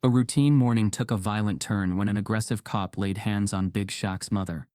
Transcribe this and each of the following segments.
A routine morning took a violent turn when an aggressive cop laid hands on Big Shaq's mother,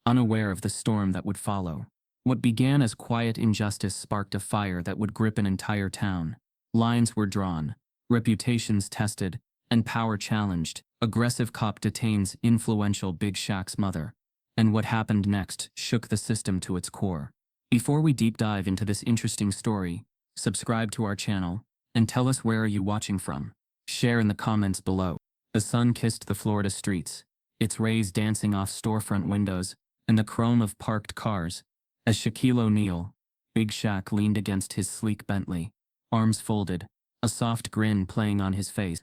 unaware of the storm that would follow. What began as quiet injustice sparked a fire that would grip an entire town. Lines were drawn, reputations tested, and power challenged. Aggressive cop detains influential Big Shaq's mother. And what happened next shook the system to its core. Before we deep dive into this interesting story, subscribe to our channel, and tell us where are you watching from. Share in the comments below. The sun kissed the Florida streets, its rays dancing off storefront windows and the chrome of parked cars, as Shaquille O'Neal, Big Shaq, leaned against his sleek Bentley, arms folded, a soft grin playing on his face.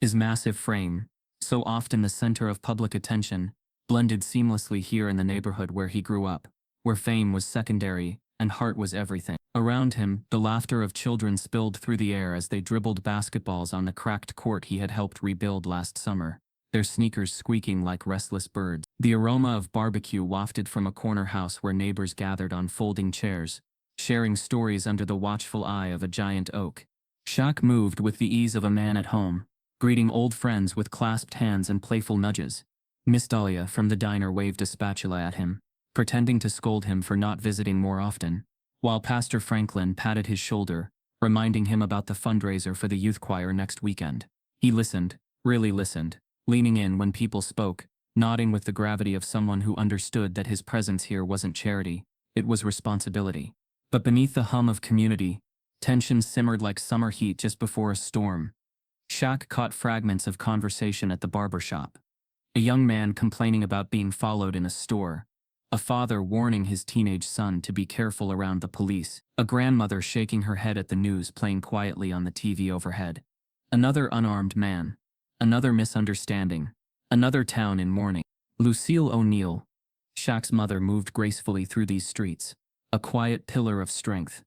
His massive frame, so often the center of public attention, blended seamlessly here in the neighborhood where he grew up, where fame was secondary and heart was everything. Around him, the laughter of children spilled through the air as they dribbled basketballs on the cracked court he had helped rebuild last summer, their sneakers squeaking like restless birds. The aroma of barbecue wafted from a corner house where neighbors gathered on folding chairs, sharing stories under the watchful eye of a giant oak. Shaq moved with the ease of a man at home, greeting old friends with clasped hands and playful nudges. Miss Dahlia from the diner waved a spatula at him, pretending to scold him for not visiting more often, while Pastor Franklin patted his shoulder, reminding him about the fundraiser for the youth choir next weekend. He listened, really listened, leaning in when people spoke, nodding with the gravity of someone who understood that his presence here wasn't charity, it was responsibility. But beneath the hum of community, tension simmered like summer heat just before a storm. Shaq caught fragments of conversation at the barber shop. A young man complaining about being followed in a store. A father warning his teenage son to be careful around the police. A grandmother shaking her head at the news playing quietly on the TV overhead. Another unarmed man. Another misunderstanding. Another town in mourning. Lucille O'Neal, Shaq's mother, moved gracefully through these streets, a quiet pillar of strength.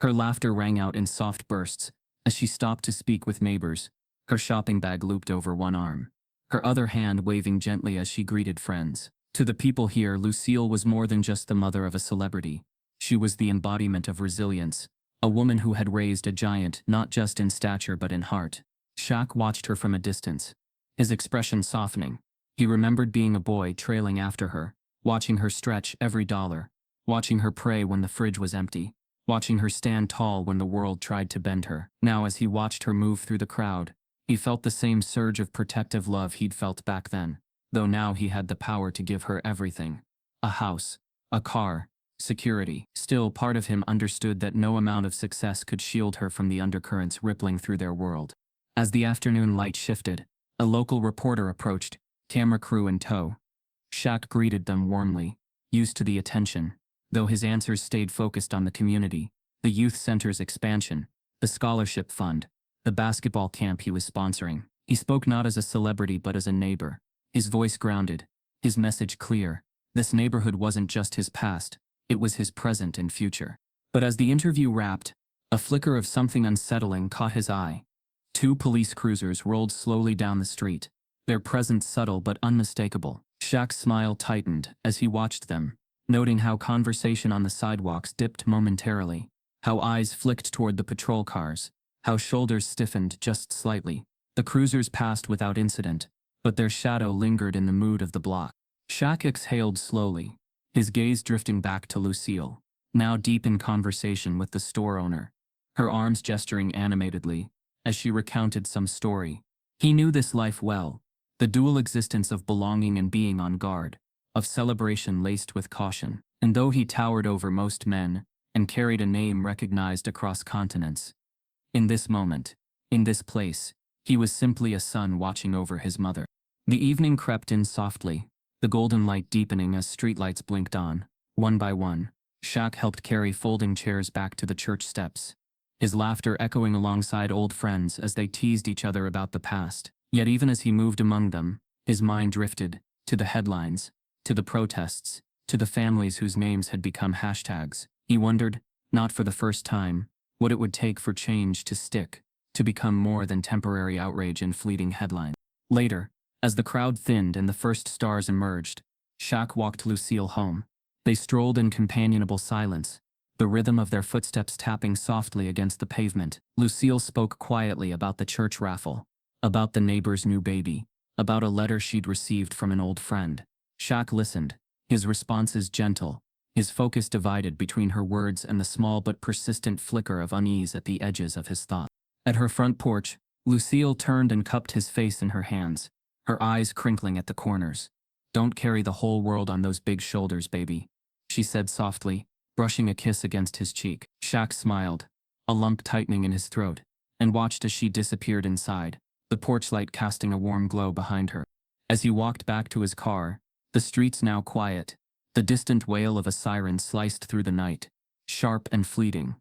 Her laughter rang out in soft bursts as she stopped to speak with neighbors, her shopping bag looped over one arm, her other hand waving gently as she greeted friends. To the people here, Lucille was more than just the mother of a celebrity. She was the embodiment of resilience, a woman who had raised a giant not just in stature but in heart. Shaq watched her from a distance, his expression softening. He remembered being a boy trailing after her, watching her stretch every dollar, watching her pray when the fridge was empty, watching her stand tall when the world tried to bend her. Now as he watched her move through the crowd, he felt the same surge of protective love he'd felt back then, though now he had the power to give her everything. A house, a car, security. Still, part of him understood that no amount of success could shield her from the undercurrents rippling through their world. As the afternoon light shifted, a local reporter approached, camera crew in tow. Shaq greeted them warmly, used to the attention, though his answers stayed focused on the community, the youth center's expansion, the scholarship fund, the basketball camp he was sponsoring. He spoke not as a celebrity but as a neighbor, his voice grounded, his message clear. This neighborhood wasn't just his past, it was his present and future. But as the interview wrapped, a flicker of something unsettling caught his eye. Two police cruisers rolled slowly down the street, their presence subtle but unmistakable. Shaq's smile tightened as he watched them, noting how conversation on the sidewalks dipped momentarily, how eyes flicked toward the patrol cars, how shoulders stiffened just slightly. The cruisers passed without incident, but their shadow lingered in the mood of the block. Shaq exhaled slowly, his gaze drifting back to Lucille, now deep in conversation with the store owner, her arms gesturing animatedly as she recounted some story. He knew this life well, the dual existence of belonging and being on guard, of celebration laced with caution. And though he towered over most men and carried a name recognized across continents, in this moment, in this place, he was simply a son watching over his mother. The evening crept in softly, the golden light deepening as streetlights blinked on. One by one, Shaq helped carry folding chairs back to the church steps, his laughter echoing alongside old friends as they teased each other about the past. Yet even as he moved among them, his mind drifted to the headlines, to the protests, to the families whose names had become hashtags. He wondered, not for the first time, what it would take for change to stick, to become more than temporary outrage and fleeting headlines. Later, as the crowd thinned and the first stars emerged, Shaq walked Lucille home. They strolled in companionable silence, the rhythm of their footsteps tapping softly against the pavement. Lucille spoke quietly about the church raffle, About the neighbor's new baby. About a letter she'd received from an old friend. Shaq listened, his responses gentle, his focus divided between her words and the small but persistent flicker of unease at the edges of his thought. At her front porch, Lucille turned and cupped his face in her hands, her eyes crinkling at the corners. "Don't carry the whole world on those big shoulders, baby," she said softly, brushing a kiss against his cheek. Shaq smiled, a lump tightening in his throat, and watched as she disappeared inside, the porch light casting a warm glow behind her. As he walked back to his car, the streets now quiet, the distant wail of a siren sliced through the night, sharp and fleeting.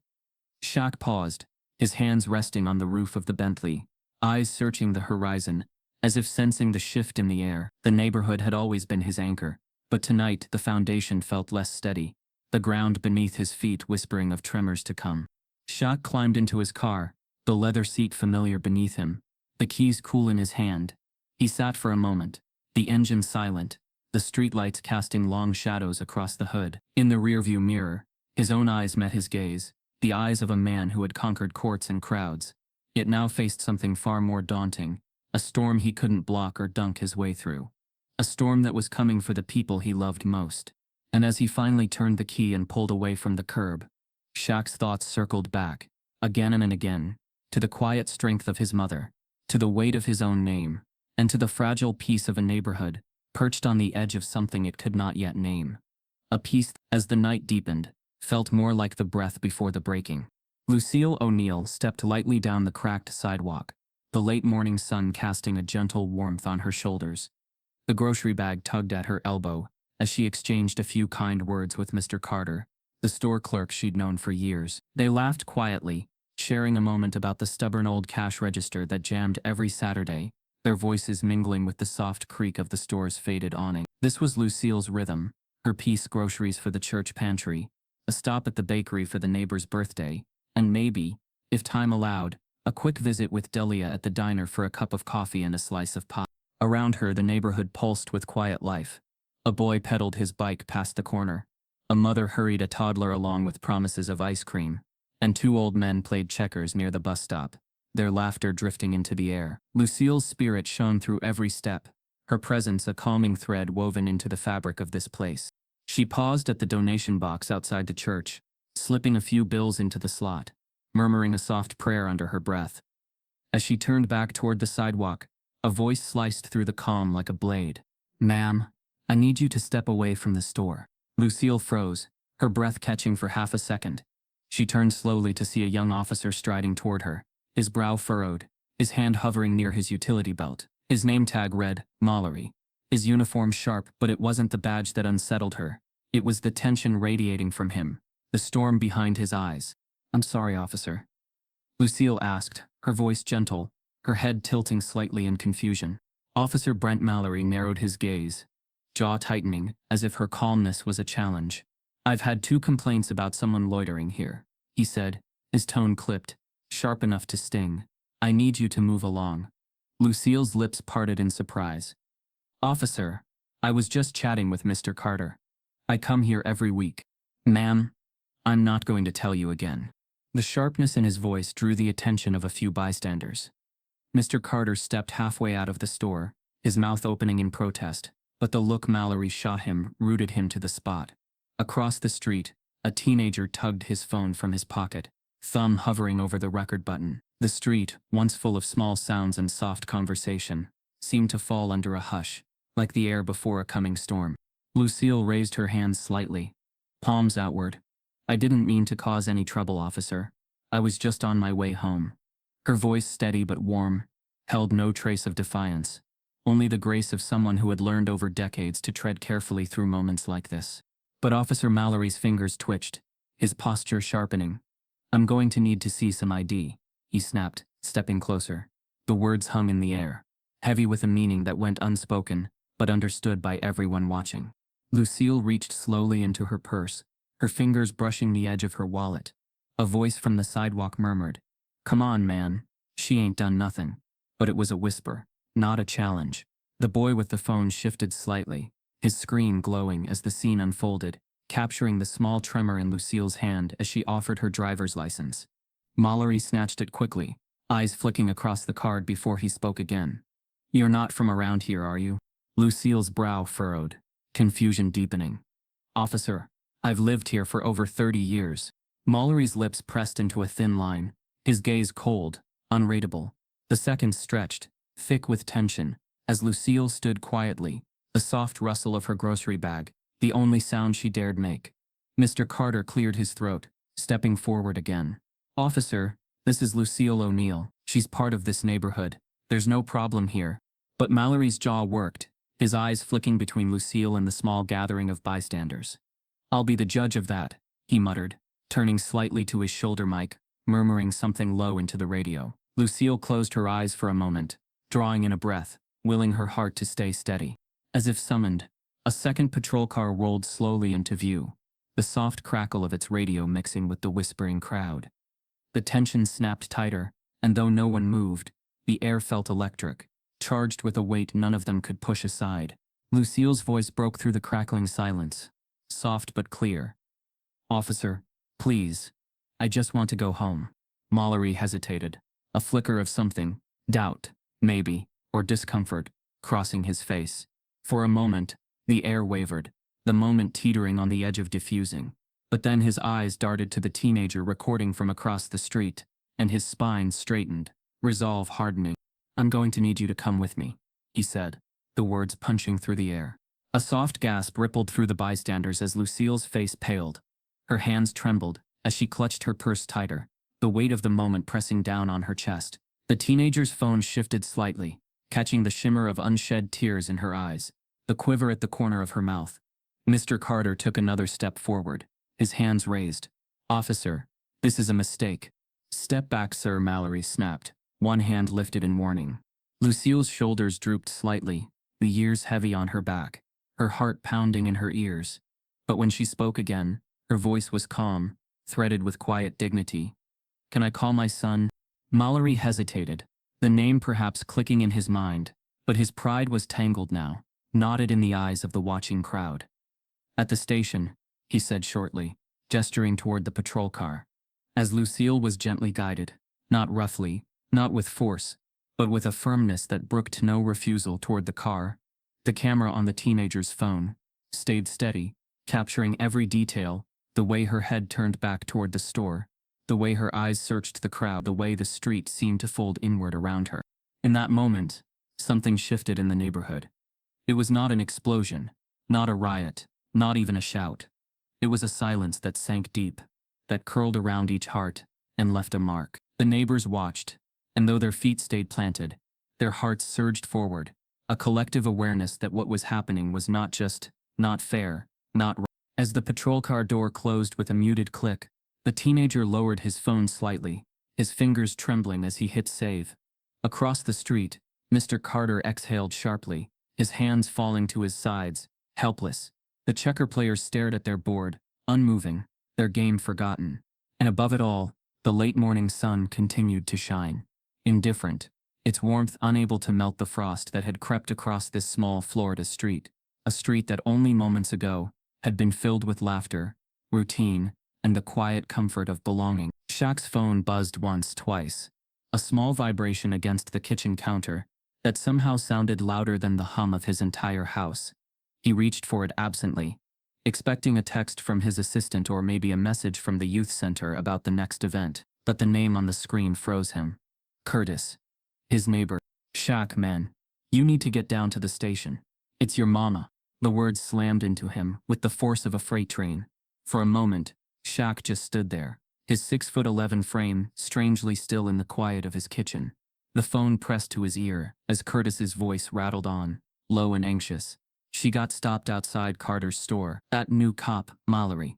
Shaq paused, his hands resting on the roof of the Bentley, eyes searching the horizon, as if sensing the shift in the air. The neighborhood had always been his anchor, but tonight the foundation felt less steady, the ground beneath his feet whispering of tremors to come. Shaq climbed into his car, the leather seat familiar beneath him, the keys cool in his hand. He sat for a moment, the engine silent, the streetlights casting long shadows across the hood. In the rearview mirror, his own eyes met his gaze, the eyes of a man who had conquered courts and crowds, yet now faced something far more daunting, a storm he couldn't block or dunk his way through. A storm that was coming for the people he loved most. And as he finally turned the key and pulled away from the curb, Shaq's thoughts circled back, again and again, to the quiet strength of his mother, to the weight of his own name, and to the fragile peace of a neighborhood, perched on the edge of something it could not yet name. A peace, as the night deepened, felt more like the breath before the breaking. Lucille O'Neal stepped lightly down the cracked sidewalk, the late morning sun casting a gentle warmth on her shoulders. The grocery bag tugged at her elbow, as she exchanged a few kind words with Mr. Carter, the store clerk she'd known for years. They laughed quietly, sharing a moment about the stubborn old cash register that jammed every Saturday, their voices mingling with the soft creak of the store's faded awning. This was Lucille's rhythm, her piece: groceries for the church pantry, a stop at the bakery for the neighbor's birthday, and maybe, if time allowed, a quick visit with Delia at the diner for a cup of coffee and a slice of pie. Around her, the neighborhood pulsed with quiet life. A boy pedaled his bike past the corner. A mother hurried a toddler along with promises of ice cream, and two old men played checkers near the bus stop, their laughter drifting into the air. Lucille's spirit shone through every step, her presence a calming thread woven into the fabric of this place. She paused at the donation box outside the church, slipping a few bills into the slot, murmuring a soft prayer under her breath. As she turned back toward the sidewalk, a voice sliced through the calm like a blade. "Ma'am, I need you to step away from the store." Lucille froze, her breath catching for half a second. She turned slowly to see a young officer striding toward her, his brow furrowed, his hand hovering near his utility belt. His name tag read, Mallory. His uniform sharp, but it wasn't the badge that unsettled her. It was the tension radiating from him, the storm behind his eyes. "I'm sorry, officer," Lucille asked, her voice gentle, her head tilting slightly in confusion. Officer Brent Mallory narrowed his gaze, jaw tightening, as if her calmness was a challenge. "I've had 2 complaints about someone loitering here," he said, his tone clipped, sharp enough to sting. "I need you to move along." Lucille's lips parted in surprise. "Officer, I was just chatting with Mr. Carter. I come here every week." "Ma'am, I'm not going to tell you again." The sharpness in his voice drew the attention of a few bystanders. Mr. Carter stepped halfway out of the store, his mouth opening in protest, but the look Mallory shot him rooted him to the spot. Across the street, a teenager tugged his phone from his pocket, thumb hovering over the record button. The street, once full of small sounds and soft conversation, seemed to fall under a hush, like the air before a coming storm. Lucille raised her hands slightly, palms outward. "I didn't mean to cause any trouble, officer. I was just on my way home." Her voice, steady but warm, held no trace of defiance, only the grace of someone who had learned over decades to tread carefully through moments like this. But Officer Mallory's fingers twitched, his posture sharpening. "I'm going to need to see some ID," he snapped, stepping closer. The words hung in the air, heavy with a meaning that went unspoken, but understood by everyone watching. Lucille reached slowly into her purse, her fingers brushing the edge of her wallet. A voice from the sidewalk murmured, "Come on, man. She ain't done nothing." But it was a whisper, not a challenge. The boy with the phone shifted slightly, his screen glowing as the scene unfolded, capturing the small tremor in Lucille's hand as she offered her driver's license. Mallory snatched it quickly, eyes flicking across the card before he spoke again. "You're not from around here, are you?" Lucille's brow furrowed, confusion deepening. "Officer, I've lived here for over 30 years. Mallory's lips pressed into a thin line, his gaze cold, unreadable. The seconds stretched, thick with tension, as Lucille stood quietly, the soft rustle of her grocery bag, the only sound she dared make. Mr. Carter cleared his throat, stepping forward again. "Officer, this is Lucille O'Neal. She's part of this neighborhood. There's no problem here." But Mallory's jaw worked, his eyes flicking between Lucille and the small gathering of bystanders. "I'll be the judge of that," he muttered, turning slightly to his shoulder mic, murmuring something low into the radio. Lucille closed her eyes for a moment, drawing in a breath, willing her heart to stay steady. As if summoned, a second patrol car rolled slowly into view, the soft crackle of its radio mixing with the whispering crowd. The tension snapped tighter, and though no one moved, the air felt electric, charged with a weight none of them could push aside. Lucille's voice broke through the crackling silence, soft but clear. "Officer, please. I just want to go home." Mallory hesitated, a flicker of something, doubt, maybe, or discomfort, crossing his face. For a moment, the air wavered, the moment teetering on the edge of diffusing. But then his eyes darted to the teenager recording from across the street, and his spine straightened, resolve hardening. "I'm going to need you to come with me," he said, the words punching through the air. A soft gasp rippled through the bystanders as Lucille's face paled. Her hands trembled as she clutched her purse tighter, the weight of the moment pressing down on her chest. The teenager's phone shifted slightly, catching the shimmer of unshed tears in her eyes, the quiver at the corner of her mouth. Mr. Carter took another step forward, his hands raised. "Officer, this is a mistake." "Step back, sir," Mallory snapped, one hand lifted in warning. Lucille's shoulders drooped slightly, the years heavy on her back, her heart pounding in her ears. But when she spoke again, her voice was calm, threaded with quiet dignity. "Can I call my son?" Mallory hesitated, the name perhaps clicking in his mind, but his pride was tangled now, knotted in the eyes of the watching crowd. "At the station," he said shortly, gesturing toward the patrol car. As Lucille was gently guided, not roughly, not with force, but with a firmness that brooked no refusal toward the car, the camera on the teenager's phone stayed steady, capturing every detail, the way her head turned back toward the store, the way her eyes searched the crowd, the way the street seemed to fold inward around her. In that moment, something shifted in the neighborhood. It was not an explosion, not a riot, not even a shout. It was a silence that sank deep, that curled around each heart, and left a mark. The neighbors watched, and though their feet stayed planted, their hearts surged forward, a collective awareness that what was happening was not fair, not right. As the patrol car door closed with a muted click, the teenager lowered his phone slightly, his fingers trembling as he hit save. Across the street, Mr. Carter exhaled sharply, his hands falling to his sides, helpless. The checker players stared at their board, unmoving, their game forgotten. And above it all, the late morning sun continued to shine. Indifferent, its warmth unable to melt the frost that had crept across this small Florida street, a street that only moments ago had been filled with laughter, routine, and the quiet comfort of belonging. Shaq's phone buzzed once, twice, a small vibration against the kitchen counter that somehow sounded louder than the hum of his entire house. He reached for it absently, expecting a text from his assistant or maybe a message from the youth center about the next event, but the name on the screen froze him. Curtis. His neighbor. "Shaq, man. You need to get down to the station. It's your mama." The words slammed into him with the force of a freight train. For a moment, Shaq just stood there, his 6'11" frame strangely still in the quiet of his kitchen. The phone pressed to his ear as Curtis's voice rattled on, low and anxious. "She got stopped outside Carter's store. That new cop, Mallory.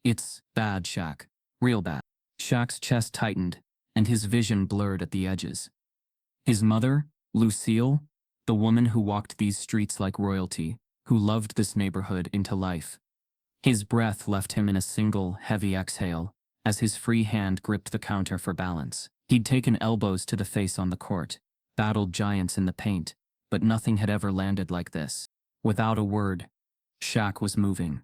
It's bad, Shaq. Real bad." Shaq's chest tightened, and his vision blurred at the edges. His mother, Lucille, the woman who walked these streets like royalty, who loved this neighborhood into life. His breath left him in a single, heavy exhale, as his free hand gripped the counter for balance. He'd taken elbows to the face on the court, battled giants in the paint, but nothing had ever landed like this. Without a word, Shaq was moving.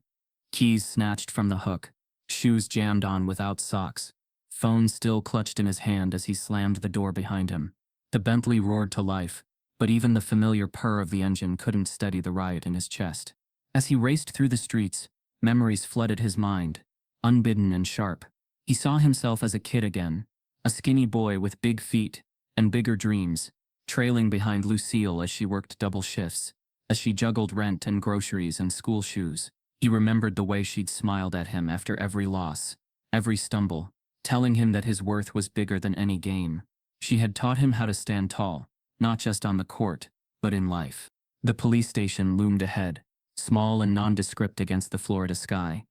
Keys snatched from the hook, shoes jammed on without socks, phone still clutched in his hand as he slammed the door behind him. The Bentley roared to life, but even the familiar purr of the engine couldn't steady the riot in his chest. As he raced through the streets, memories flooded his mind, unbidden and sharp. He saw himself as a kid again, a skinny boy with big feet and bigger dreams, trailing behind Lucille as she worked double shifts, as she juggled rent and groceries and school shoes. He remembered the way she'd smiled at him after every loss, every stumble, telling him that his worth was bigger than any game. She had taught him how to stand tall, not just on the court, but in life. The police station loomed ahead, small and nondescript against the Florida sky.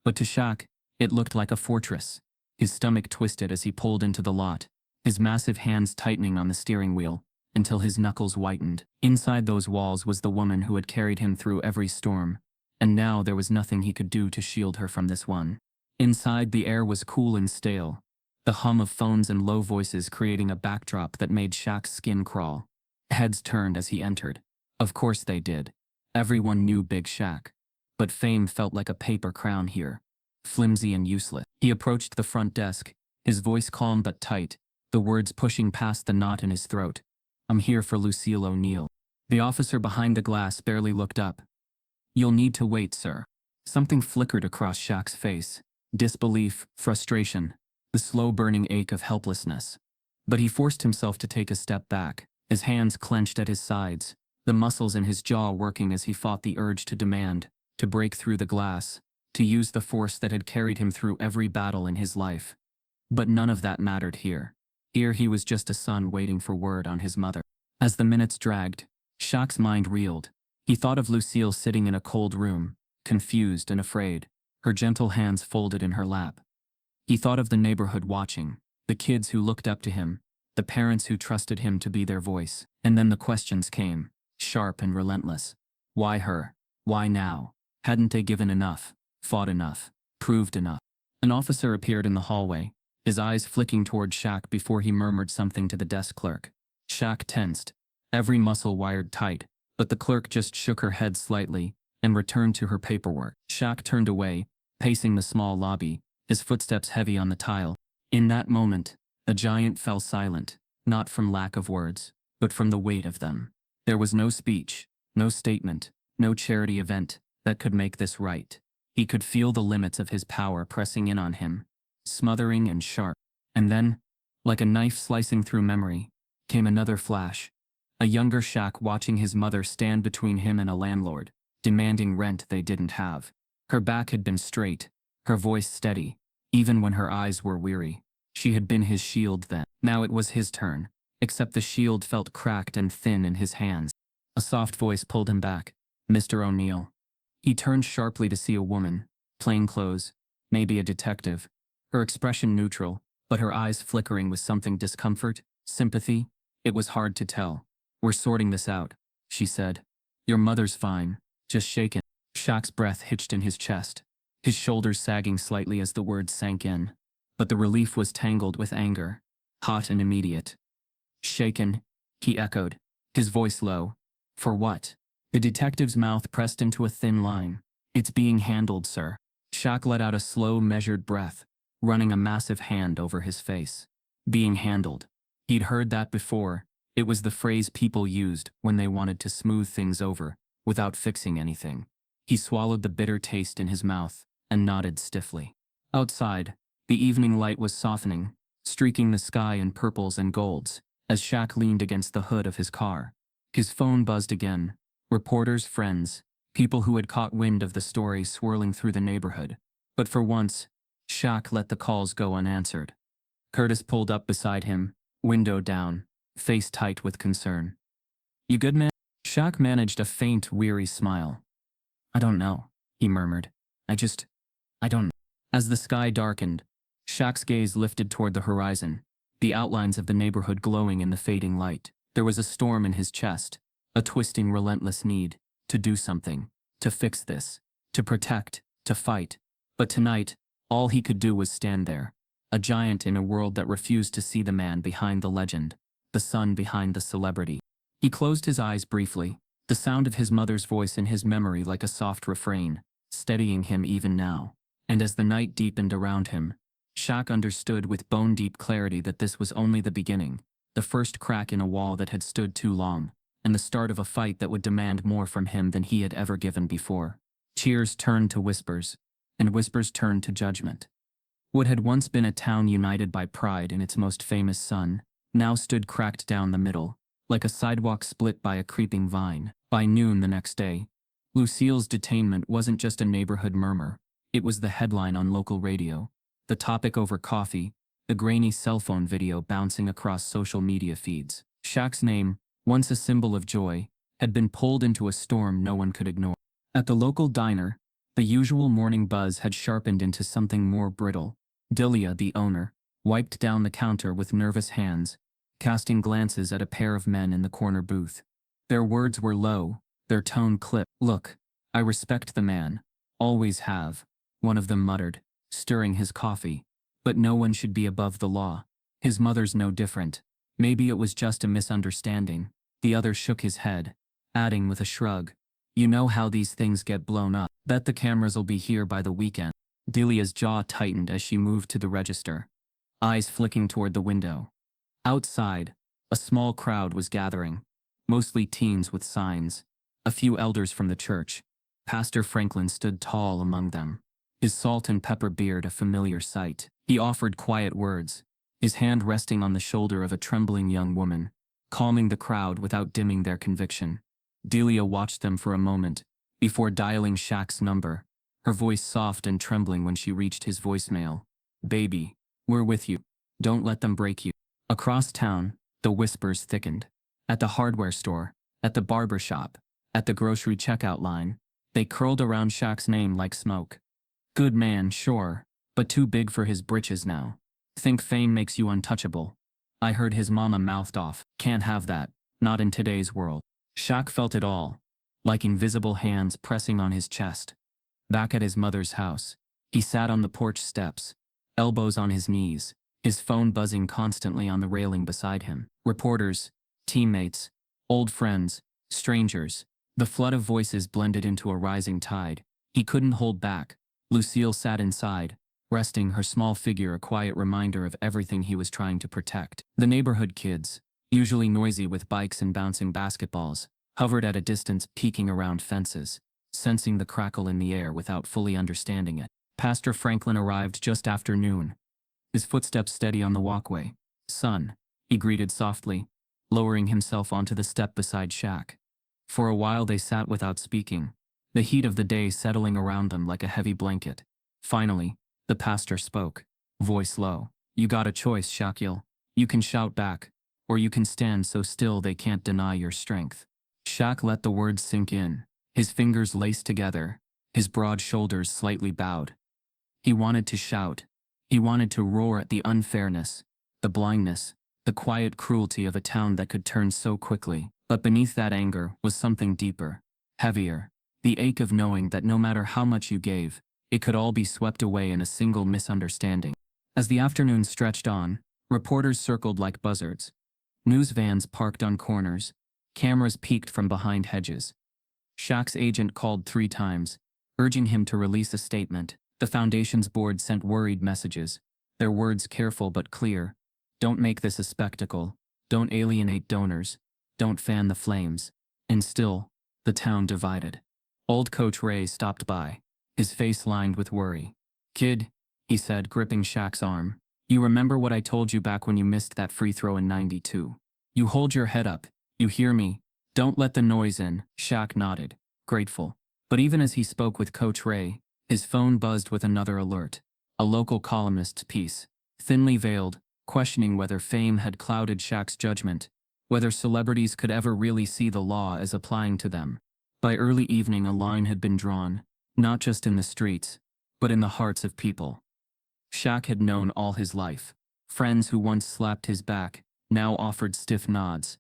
But to Shaq, it looked like a fortress. His stomach twisted as he pulled into the lot, his massive hands tightening on the steering wheel, until his knuckles whitened. Inside those walls was the woman who had carried him through every storm, and now there was nothing he could do to shield her from this one. Inside, the air was cool and stale, the hum of phones and low voices creating a backdrop that made Shaq's skin crawl. Heads turned as he entered. Of course they did. Everyone knew Big Shaq. But fame felt like a paper crown here, flimsy and useless. He approached the front desk, his voice calm but tight, the words pushing past the knot in his throat. "I'm here for Lucille O'Neal." The officer behind the glass barely looked up. "You'll need to wait, sir." Something flickered across Shaq's face. Disbelief, frustration, the slow-burning ache of helplessness. But he forced himself to take a step back, his hands clenched at his sides, the muscles in his jaw working as he fought the urge to demand, to break through the glass, to use the force that had carried him through every battle in his life. But none of that mattered here. Here he was just a son waiting for word on his mother. As the minutes dragged, Shaq's mind reeled. He thought of Lucille sitting in a cold room, confused and afraid, her gentle hands folded in her lap. He thought of the neighborhood watching, the kids who looked up to him, the parents who trusted him to be their voice. And then the questions came, sharp and relentless. Why her? Why now? Hadn't they given enough, fought enough, proved enough? An officer appeared in the hallway, his eyes flicking toward Shaq before he murmured something to the desk clerk. Shaq tensed, every muscle wired tight, but the clerk just shook her head slightly and returned to her paperwork. Shaq turned away, pacing the small lobby, his footsteps heavy on the tile. In that moment, a giant fell silent, not from lack of words, but from the weight of them. There was no speech, no statement, no charity event that could make this right. He could feel the limits of his power pressing in on him, smothering and sharp. And then, like a knife slicing through memory, came another flash. A younger Shaq watching his mother stand between him and a landlord, demanding rent they didn't have. Her back had been straight, her voice steady, even when her eyes were weary. She had been his shield then. Now it was his turn, except the shield felt cracked and thin in his hands. A soft voice pulled him back. "Mr. O'Neal." He turned sharply to see a woman, plainclothes, maybe a detective, her expression neutral, but her eyes flickering with something discomfort, sympathy. It was hard to tell. "We're sorting this out," she said. "Your mother's fine, just shaken." Shaq's breath hitched in his chest, his shoulders sagging slightly as the words sank in. But the relief was tangled with anger, hot and immediate. "Shaken," he echoed, his voice low. "For what?" The detective's mouth pressed into a thin line. "It's being handled, sir." Shaq let out a slow, measured breath, running a massive hand over his face. Being handled. He'd heard that before. It was the phrase people used when they wanted to smooth things over, without fixing anything. He swallowed the bitter taste in his mouth, and nodded stiffly. Outside, the evening light was softening, streaking the sky in purples and golds, as Shaq leaned against the hood of his car. His phone buzzed again. Reporters, friends, people who had caught wind of the story swirling through the neighborhood. But for once, Shaq let the calls go unanswered. Curtis pulled up beside him, window down, face tight with concern. "You good, man?" Shaq managed a faint, weary smile. "I don't know," he murmured. I don't know." As the sky darkened, Shaq's gaze lifted toward the horizon, the outlines of the neighborhood glowing in the fading light. There was a storm in his chest, a twisting, relentless need to do something, to fix this, to protect, to fight. But tonight, all he could do was stand there, a giant in a world that refused to see the man behind the legend, the son behind the celebrity. He closed his eyes briefly, the sound of his mother's voice in his memory like a soft refrain, steadying him even now. And as the night deepened around him, Shaq understood with bone-deep clarity that this was only the beginning, the first crack in a wall that had stood too long, and the start of a fight that would demand more from him than he had ever given before. Cheers turned to whispers, and whispers turned to judgment. What had once been a town united by pride in its most famous son, now stood cracked down the middle, like a sidewalk split by a creeping vine. By noon the next day, Lucille's detainment wasn't just a neighborhood murmur, it was the headline on local radio, the topic over coffee, the grainy cell phone video bouncing across social media feeds. Shaq's name, once a symbol of joy, had been pulled into a storm no one could ignore. At the local diner, the usual morning buzz had sharpened into something more brittle. Delia, the owner, wiped down the counter with nervous hands, casting glances at a pair of men in the corner booth. Their words were low, their tone clipped. "Look, I respect the man, always have," one of them muttered, stirring his coffee. "But no one should be above the law. His mother's no different. Maybe it was just a misunderstanding." The other shook his head, adding with a shrug, "You know how these things get blown up. Bet the cameras'll be here by the weekend." Delia's jaw tightened as she moved to the register, eyes flicking toward the window. Outside, a small crowd was gathering, mostly teens with signs, a few elders from the church. Pastor Franklin stood tall among them, his salt and pepper beard a familiar sight. He offered quiet words, his hand resting on the shoulder of a trembling young woman, calming the crowd without dimming their conviction. Delia watched them for a moment, before dialing Shaq's number, her voice soft and trembling when she reached his voicemail. "Baby, we're with you. Don't let them break you." Across town, the whispers thickened. At the hardware store, at the barber shop, at the grocery checkout line, they curled around Shaq's name like smoke. Good man, sure, but too big for his britches now. Think fame makes you untouchable. I heard his mama mouthed off, "Can't have that, not in today's world." Shaq felt it all, like invisible hands pressing on his chest. Back at his mother's house, he sat on the porch steps, elbows on his knees, his phone buzzing constantly on the railing beside him. Reporters, teammates, old friends, strangers. The flood of voices blended into a rising tide. He couldn't hold back. Lucille sat inside, resting her small figure a quiet reminder of everything he was trying to protect. The neighborhood kids, usually noisy with bikes and bouncing basketballs, hovered at a distance peeking around fences, sensing the crackle in the air without fully understanding it. Pastor Franklin arrived just after noon, his footsteps steady on the walkway. "Son," he greeted softly, lowering himself onto the step beside Shaq. For a while they sat without speaking, the heat of the day settling around them like a heavy blanket. Finally, the pastor spoke, voice low. "You got a choice, Shaquille. You can shout back, or you can stand so still they can't deny your strength." Shaq let the words sink in, his fingers laced together, his broad shoulders slightly bowed. He wanted to shout. He wanted to roar at the unfairness, the blindness, the quiet cruelty of a town that could turn so quickly. But beneath that anger was something deeper, heavier, the ache of knowing that no matter how much you gave, it could all be swept away in a single misunderstanding. As the afternoon stretched on, reporters circled like buzzards. News vans parked on corners, cameras peeked from behind hedges. Shaq's agent called 3 times, urging him to release a statement. The foundation's board sent worried messages, their words careful but clear. "Don't make this a spectacle. Don't alienate donors. Don't fan the flames." And still, the town divided. Old Coach Ray stopped by, his face lined with worry. "Kid," he said, gripping Shaq's arm, "you remember what I told you back when you missed that free throw in '92? You hold your head up. You hear me? Don't let the noise in." Shaq nodded, grateful. But even as he spoke with Coach Ray, his phone buzzed with another alert. A local columnist's piece, thinly veiled, questioning whether fame had clouded Shaq's judgment, whether celebrities could ever really see the law as applying to them. By early evening a line had been drawn, not just in the streets, but in the hearts of people. Shaq had known all his life. Friends who once slapped his back, now offered stiff nods.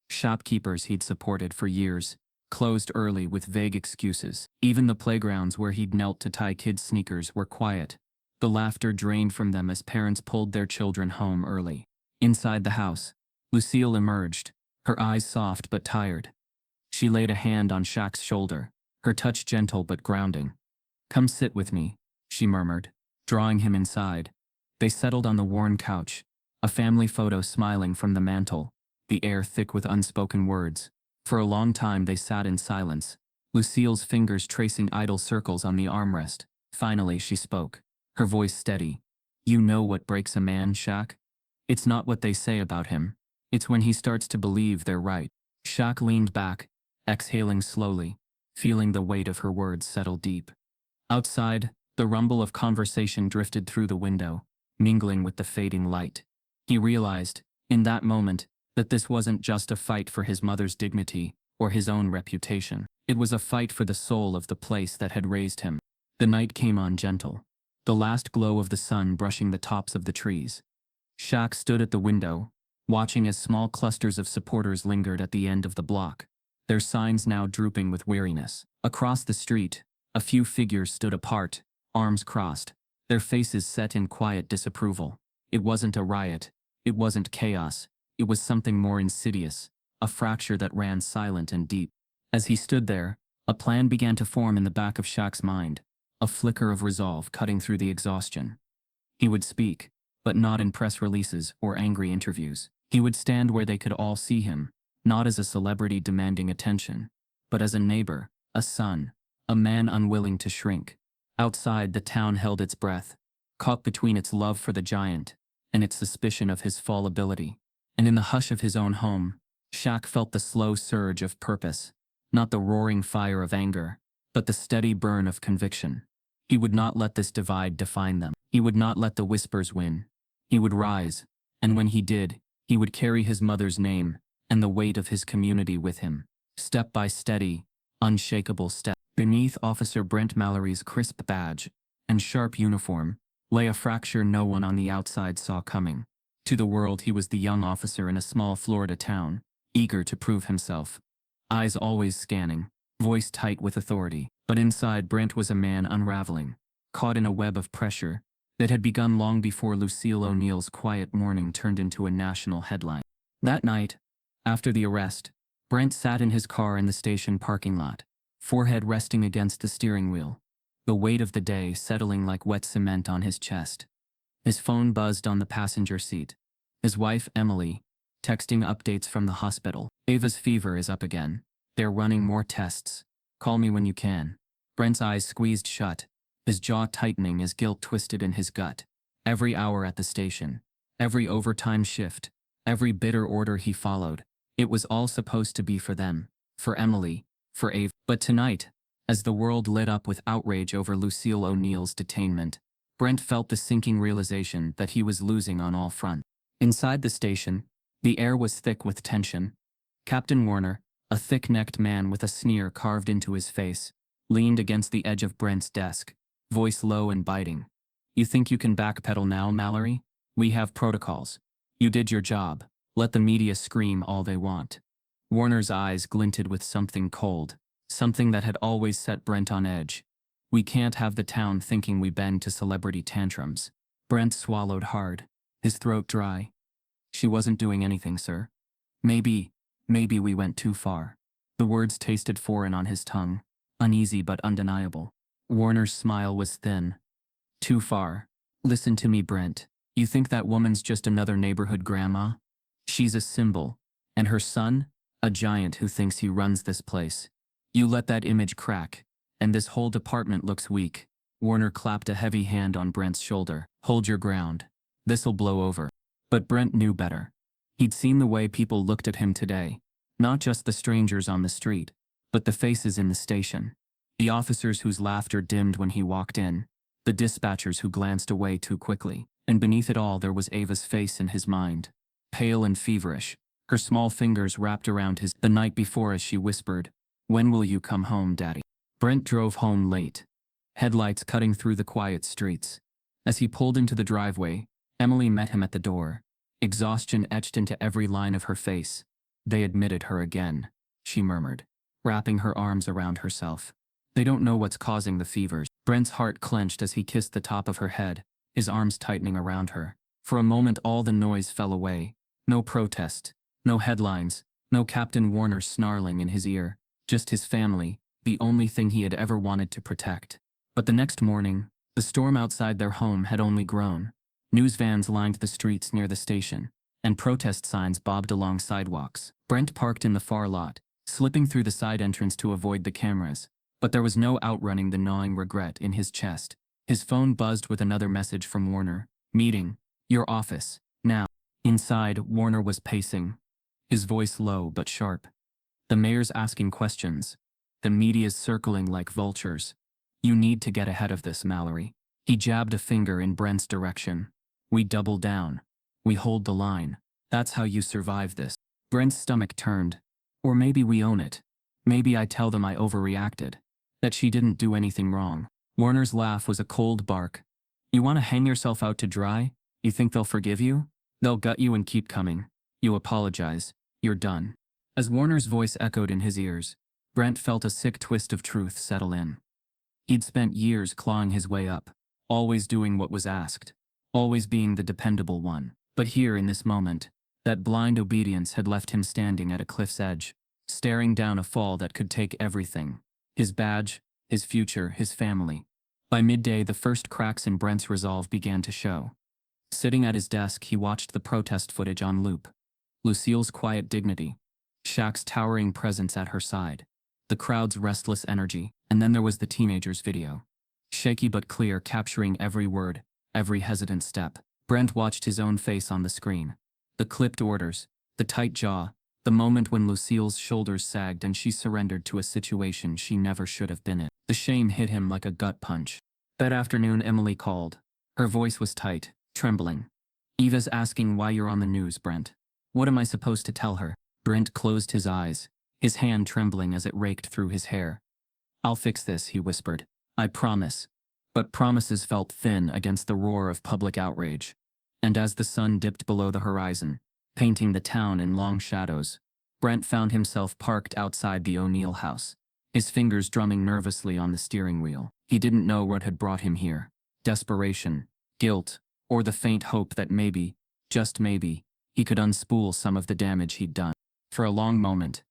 Shopkeepers he'd supported for years, closed early with vague excuses. Even the playgrounds where he'd knelt to tie kids' sneakers were quiet. The laughter drained from them as parents pulled their children home early. Inside the house, Lucille emerged, her eyes soft but tired. She laid a hand on Shaq's shoulder, her touch gentle but grounding. "Come sit with me," she murmured, drawing him inside. They settled on the worn couch, a family photo smiling from the mantel, the air thick with unspoken words. For a long time they sat in silence, Lucille's fingers tracing idle circles on the armrest. Finally she spoke, her voice steady. "You know what breaks a man, Shaq? It's not what they say about him. It's when he starts to believe they're right." Shaq leaned back, exhaling slowly, feeling the weight of her words settle deep. Outside, the rumble of conversation drifted through the window, mingling with the fading light. He realized, in that moment, that this wasn't just a fight for his mother's dignity or his own reputation. It was a fight for the soul of the place that had raised him. The night came on gentle, the last glow of the sun brushing the tops of the trees. Shaq stood at the window, watching as small clusters of supporters lingered at the end of the block, their signs now drooping with weariness. Across the street, a few figures stood apart, arms crossed, their faces set in quiet disapproval. It wasn't a riot, it wasn't chaos, it was something more insidious, a fracture that ran silent and deep. As he stood there, a plan began to form in the back of Shaq's mind, a flicker of resolve cutting through the exhaustion. He would speak, but not in press releases or angry interviews. He would stand where they could all see him, not as a celebrity demanding attention, but as a neighbor, a son, a man unwilling to shrink. Outside, the town held its breath, caught between its love for the giant and its suspicion of his fallibility. And in the hush of his own home, Shaq felt the slow surge of purpose, not the roaring fire of anger, but the steady burn of conviction. He would not let this divide define them. He would not let the whispers win. He would rise, and when he did, he would carry his mother's name and the weight of his community with him, step by steady, unshakable step. Beneath Officer Brent Mallory's crisp badge and sharp uniform lay a fracture no one on the outside saw coming. To the world he was the young officer in a small Florida town, eager to prove himself, eyes always scanning, voice tight with authority. But inside Brent was a man unraveling, caught in a web of pressure that had begun long before Lucille O'Neal's quiet morning turned into a national headline. That night, after the arrest, Brent sat in his car in the station parking lot, forehead resting against the steering wheel, the weight of the day settling like wet cement on his chest. His phone buzzed on the passenger seat. His wife, Emily, texting updates from the hospital. "Ava's fever is up again. They're running more tests. Call me when you can." Brent's eyes squeezed shut, his jaw tightening as guilt twisted in his gut. Every hour at the station, every overtime shift, every bitter order he followed, it was all supposed to be for them, for Emily, for Ava. But tonight, as the world lit up with outrage over Lucille O'Neal's detainment, Brent felt the sinking realization that he was losing on all fronts. Inside the station, the air was thick with tension. Captain Warner, a thick-necked man with a sneer carved into his face, leaned against the edge of Brent's desk, voice low and biting. "You think you can backpedal now, Mallory? We have protocols. You did your job. Let the media scream all they want." Warner's eyes glinted with something cold, something that had always set Brent on edge. "We can't have the town thinking we bend to celebrity tantrums." Brent swallowed hard, his throat dry. "She wasn't doing anything, sir. Maybe we went too far." The words tasted foreign on his tongue, uneasy but undeniable. Warner's smile was thin. "Too far. Listen to me, Brent. You think that woman's just another neighborhood grandma? She's a symbol. And her son? A giant who thinks he runs this place. You let that image crack, and this whole department looks weak." Warner clapped a heavy hand on Brent's shoulder. "Hold your ground. This'll blow over." But Brent knew better. He'd seen the way people looked at him today. Not just the strangers on the street, but the faces in the station. The officers whose laughter dimmed when he walked in. The dispatchers who glanced away too quickly. And beneath it all there was Ava's face in his mind. Pale and feverish, her small fingers wrapped around his the night before as she whispered, "When will you come home, Daddy?" Brent drove home late, headlights cutting through the quiet streets. As he pulled into the driveway, Emily met him at the door, exhaustion etched into every line of her face. "They admitted her again," she murmured, wrapping her arms around herself. "They don't know what's causing the fevers." Brent's heart clenched as he kissed the top of her head, his arms tightening around her. For a moment all the noise fell away. No protest, no headlines, no Captain Warner snarling in his ear, just his family, the only thing he had ever wanted to protect. But the next morning, the storm outside their home had only grown. News vans lined the streets near the station, and protest signs bobbed along sidewalks. Brent parked in the far lot, slipping through the side entrance to avoid the cameras. But there was no outrunning the gnawing regret in his chest. His phone buzzed with another message from Warner. Meeting. Your office. Now. Inside, Warner was pacing, his voice low but sharp. The mayor's asking questions. The media's circling like vultures. You need to get ahead of this, Mallory. He jabbed a finger in Brent's direction. We double down. We hold the line. That's how you survive this. Brent's stomach turned. Or maybe we own it. Maybe I tell them I overreacted. That she didn't do anything wrong. Warner's laugh was a cold bark. You want to hang yourself out to dry? You think they'll forgive you? They'll gut you and keep coming. You apologize. You're done. As Warner's voice echoed in his ears, Brent felt a sick twist of truth settle in. He'd spent years clawing his way up, always doing what was asked, always being the dependable one. But here in this moment, that blind obedience had left him standing at a cliff's edge, staring down a fall that could take everything. His badge, his future, his family. By midday, the first cracks in Brent's resolve began to show. Sitting at his desk, he watched the protest footage on loop. Lucille's quiet dignity, Shaq's towering presence at her side, the crowd's restless energy, and then there was the teenager's video. Shaky but clear, capturing every word, every hesitant step. Brent watched his own face on the screen. The clipped orders, the tight jaw, the moment when Lucille's shoulders sagged and she surrendered to a situation she never should have been in. The shame hit him like a gut punch. That afternoon, Emily called. Her voice was tight, trembling. Eva's asking why you're on the news, Brent. What am I supposed to tell her? Brent closed his eyes, his hand trembling as it raked through his hair. I'll fix this, he whispered. I promise. But promises felt thin against the roar of public outrage. And as the sun dipped below the horizon, painting the town in long shadows, Brent found himself parked outside the O'Neal house, his fingers drumming nervously on the steering wheel. He didn't know what had brought him here. Desperation, guilt, or the faint hope that maybe, just maybe, he could unspool some of the damage he'd done. For a long moment,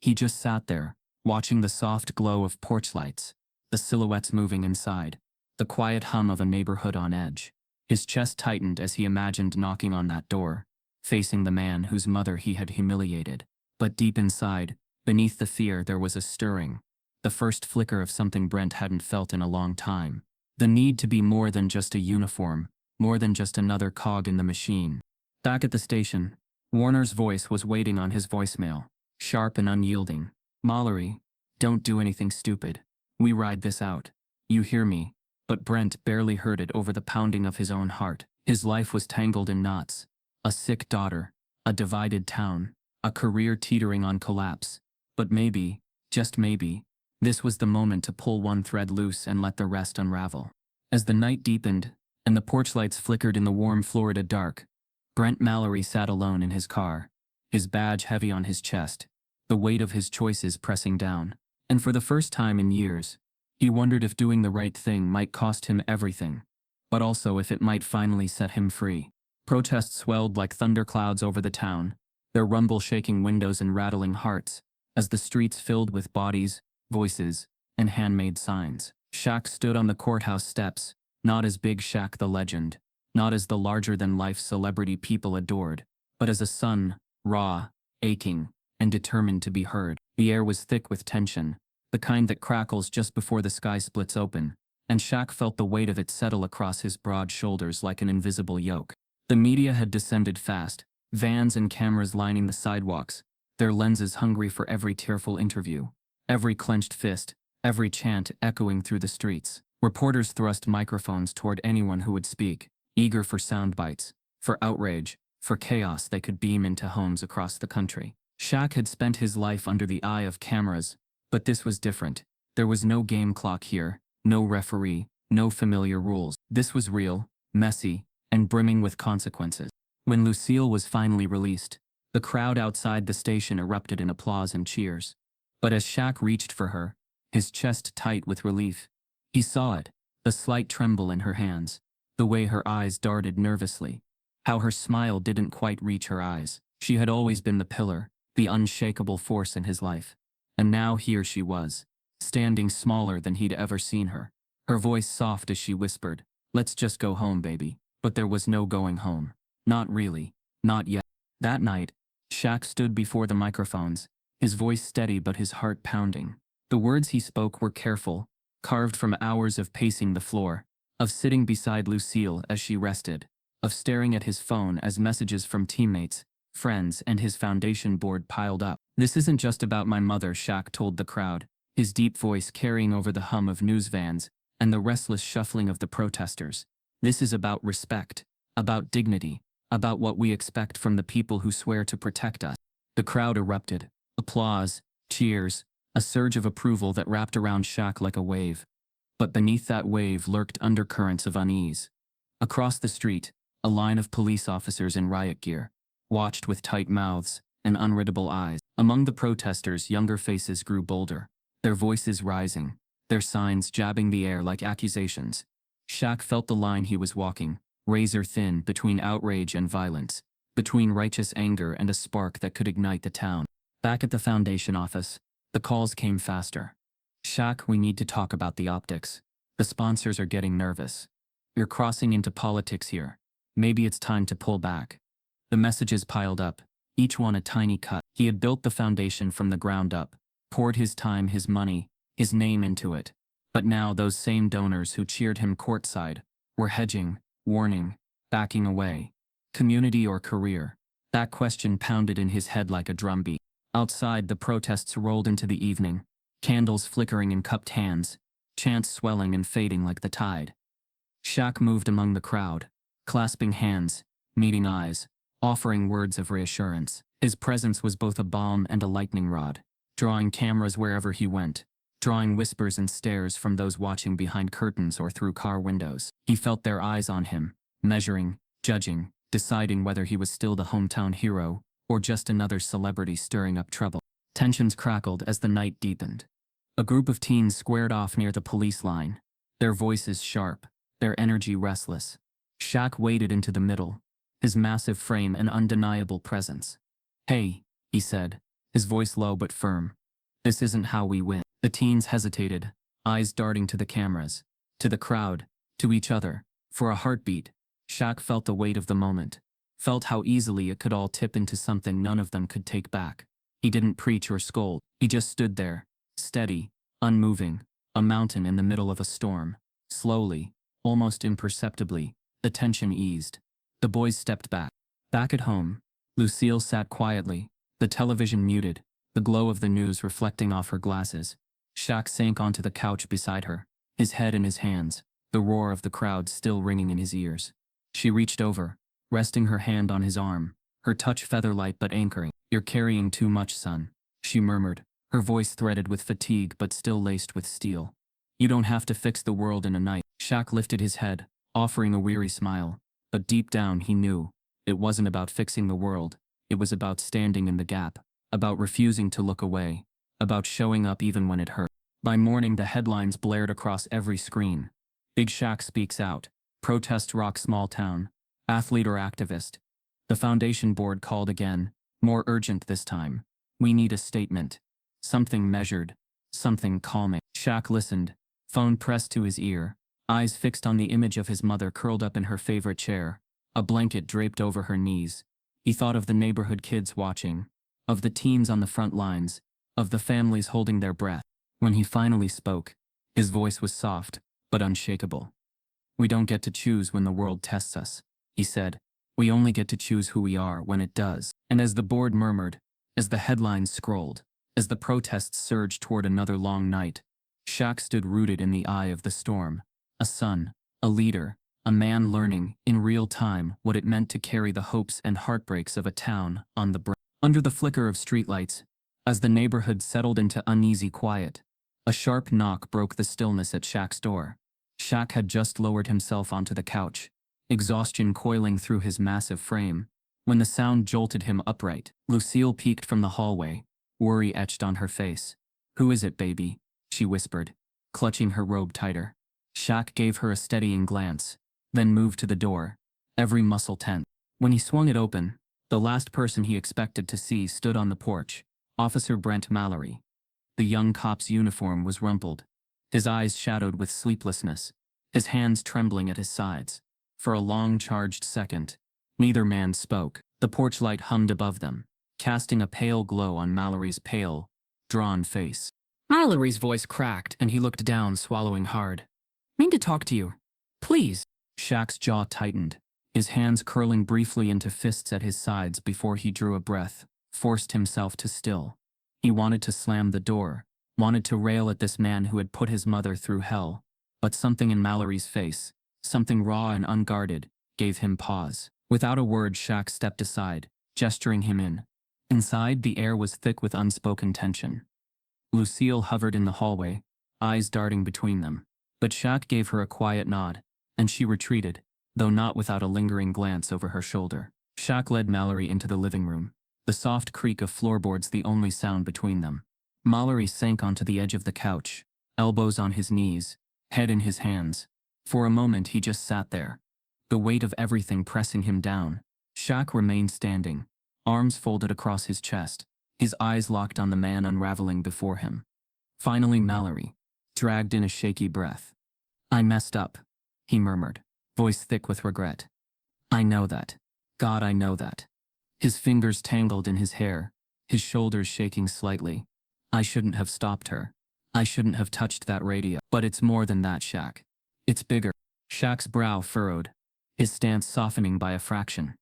he just sat there, watching the soft glow of porch lights, the silhouettes moving inside, the quiet hum of a neighborhood on edge. His chest tightened as he imagined knocking on that door, facing the man whose mother he had humiliated. But deep inside, beneath the fear, there was a stirring, the first flicker of something Brent hadn't felt in a long time. The need to be more than just a uniform, more than just another cog in the machine. Back at the station, Warner's voice was waiting on his voicemail, sharp and unyielding. Mallory, don't do anything stupid. We ride this out. You hear me? But Brent barely heard it over the pounding of his own heart. His life was tangled in knots. A sick daughter, a divided town, a career teetering on collapse. But maybe, just maybe, this was the moment to pull one thread loose and let the rest unravel. As the night deepened, and the porch lights flickered in the warm Florida dark, Brent Mallory sat alone in his car, his badge heavy on his chest, the weight of his choices pressing down. And for the first time in years, he wondered if doing the right thing might cost him everything, but also if it might finally set him free. Protests swelled like thunderclouds over the town, their rumble shaking windows and rattling hearts, as the streets filled with bodies, voices, and handmade signs. Shaq stood on the courthouse steps, not as Big Shaq the legend, not as the larger-than-life celebrity people adored, but as a son, raw, aching, and determined to be heard. The air was thick with tension, the kind that crackles just before the sky splits open, and Shaq felt the weight of it settle across his broad shoulders like an invisible yoke. The media had descended fast, vans and cameras lining the sidewalks, their lenses hungry for every tearful interview, every clenched fist, every chant echoing through the streets. Reporters thrust microphones toward anyone who would speak, eager for sound bites, for outrage, for chaos they could beam into homes across the country. Shaq had spent his life under the eye of cameras, but this was different. There was no game clock here, no referee, no familiar rules. This was real, messy, and brimming with consequences. When Lucille was finally released, the crowd outside the station erupted in applause and cheers. But as Shaq reached for her, his chest tight with relief, he saw it, the slight tremble in her hands, the way her eyes darted nervously, how her smile didn't quite reach her eyes. She had always been the pillar, the unshakable force in his life. And now here she was, standing smaller than he'd ever seen her, her voice soft as she whispered, "Let's just go home, baby." But there was no going home. Not really. Not yet. That night, Shaq stood before the microphones, his voice steady but his heart pounding. The words he spoke were careful, carved from hours of pacing the floor, of sitting beside Lucille as she rested, of staring at his phone as messages from teammates, friends, and his foundation board piled up. "This isn't just about my mother," Shaq told the crowd, his deep voice carrying over the hum of news vans and the restless shuffling of the protesters. "This is about respect, about dignity, about what we expect from the people who swear to protect us." The crowd erupted. Applause, cheers, a surge of approval that wrapped around Shaq like a wave. But beneath that wave lurked undercurrents of unease. Across the street, a line of police officers in riot gear watched with tight mouths and unreadable eyes. Among the protesters, younger faces grew bolder, their voices rising, their signs jabbing the air like accusations. Shaq felt the line he was walking, razor thin between outrage and violence, between righteous anger and a spark that could ignite the town. Back at the foundation office, the calls came faster. "Shaq, we need to talk about the optics. The sponsors are getting nervous. You're crossing into politics here. Maybe it's time to pull back." The messages piled up, each one a tiny cut. He had built the foundation from the ground up, poured his time, his money, his name into it. But now those same donors who cheered him courtside were hedging, warning, backing away. Community or career? That question pounded in his head like a drumbeat. Outside, the protests rolled into the evening, candles flickering in cupped hands, chants swelling and fading like the tide. Shaq moved among the crowd, clasping hands, meeting eyes, offering words of reassurance. His presence was both a balm and a lightning rod, drawing cameras wherever he went, drawing whispers and stares from those watching behind curtains or through car windows. He felt their eyes on him, measuring, judging, deciding whether he was still the hometown hero or just another celebrity stirring up trouble. Tensions crackled as the night deepened. A group of teens squared off near the police line, their voices sharp, their energy restless. Shaq waded into the middle, his massive frame an undeniable presence. "Hey," he said, his voice low but firm. "This isn't how we win." The teens hesitated, eyes darting to the cameras, to the crowd, to each other. For a heartbeat, Shaq felt the weight of the moment, felt how easily it could all tip into something none of them could take back. He didn't preach or scold, he just stood there, steady, unmoving, a mountain in the middle of a storm. Slowly, almost imperceptibly, the tension eased. The boys stepped back. Back at home, Lucille sat quietly, the television muted, the glow of the news reflecting off her glasses. Shaq sank onto the couch beside her, his head in his hands, the roar of the crowd still ringing in his ears. She reached over, resting her hand on his arm, her touch feather-light but anchoring. "You're carrying too much, son," she murmured, her voice threaded with fatigue but still laced with steel. "You don't have to fix the world in a night." Shaq lifted his head, offering a weary smile, but deep down he knew it wasn't about fixing the world. It was about standing in the gap, about refusing to look away, about showing up even when it hurt. By morning, the headlines blared across every screen. "Big Shaq speaks out. Protest rock small town. Athlete or activist." The foundation board called again, more urgent this time. "We need a statement. Something measured. Something calming." Shaq listened, phone pressed to his ear, eyes fixed on the image of his mother curled up in her favorite chair, a blanket draped over her knees. He thought of the neighborhood kids watching, of the teens on the front lines, of the families holding their breath. When he finally spoke, his voice was soft, but unshakable. "We don't get to choose when the world tests us," he said. "We only get to choose who we are when it does." And as the board murmured, as the headlines scrolled, as the protests surged toward another long night, Shaq stood rooted in the eye of the storm. A son, a leader, a man learning, in real time, what it meant to carry the hopes and heartbreaks of a town on the brink. Under the flicker of streetlights, as the neighborhood settled into uneasy quiet, a sharp knock broke the stillness at Shaq's door. Shaq had just lowered himself onto the couch, exhaustion coiling through his massive frame, when the sound jolted him upright. Lucille peeked from the hallway, worry etched on her face. "Who is it, baby?" she whispered, clutching her robe tighter. Shaq gave her a steadying glance, then moved to the door, every muscle tense. When he swung it open, the last person he expected to see stood on the porch, Officer Brent Mallory. The young cop's uniform was rumpled, his eyes shadowed with sleeplessness, his hands trembling at his sides. For a long charged second, neither man spoke. The porch light hummed above them, casting a pale glow on Mallory's pale, drawn face. Mallory's voice cracked, and he looked down, swallowing hard. Mean to talk to you. Please. Shaq's jaw tightened, his hands curling briefly into fists at his sides before he drew a breath, forced himself to still. He wanted to slam the door, wanted to rail at this man who had put his mother through hell, but something in Mallory's face, something raw and unguarded, gave him pause. Without a word, Shaq stepped aside, gesturing him in. Inside, the air was thick with unspoken tension. Lucille hovered in the hallway, eyes darting between them. But Shaq gave her a quiet nod, and she retreated, though not without a lingering glance over her shoulder. Shaq led Mallory into the living room, the soft creak of floorboards the only sound between them. Mallory sank onto the edge of the couch, elbows on his knees, head in his hands. For a moment he just sat there, the weight of everything pressing him down. Shaq remained standing, arms folded across his chest, his eyes locked on the man unraveling before him. Finally Mallory dragged in a shaky breath. I messed up, he murmured, voice thick with regret. I know that. God, I know that. His fingers tangled in his hair, his shoulders shaking slightly. I shouldn't have stopped her. I shouldn't have touched that radio. But it's more than that, Shaq. It's bigger. Shaq's brow furrowed, his stance softening by a fraction.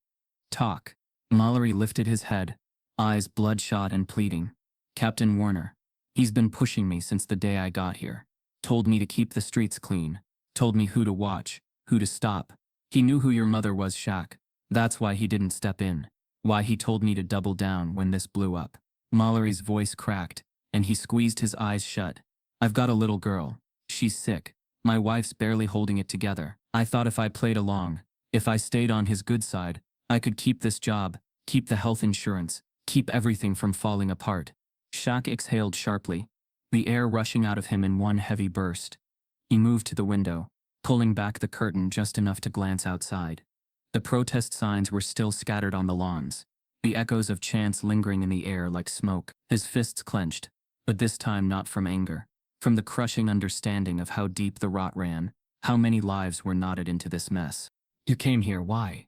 Talk. Mallory lifted his head, eyes bloodshot and pleading. Captain Warner. He's been pushing me since the day I got here. Told me to keep the streets clean. Told me who to watch, who to stop. He knew who your mother was, Shaq. That's why he didn't step in. Why he told me to double down when this blew up. Mallory's voice cracked, and he squeezed his eyes shut. I've got a little girl. She's sick. My wife's barely holding it together. I thought if I played along, if I stayed on his good side, I could keep this job, keep the health insurance, keep everything from falling apart. Shaq exhaled sharply, the air rushing out of him in one heavy burst. He moved to the window, pulling back the curtain just enough to glance outside. The protest signs were still scattered on the lawns, the echoes of chants lingering in the air like smoke. His fists clenched, but this time not from anger, from the crushing understanding of how deep the rot ran, how many lives were knotted into this mess. You came here, why?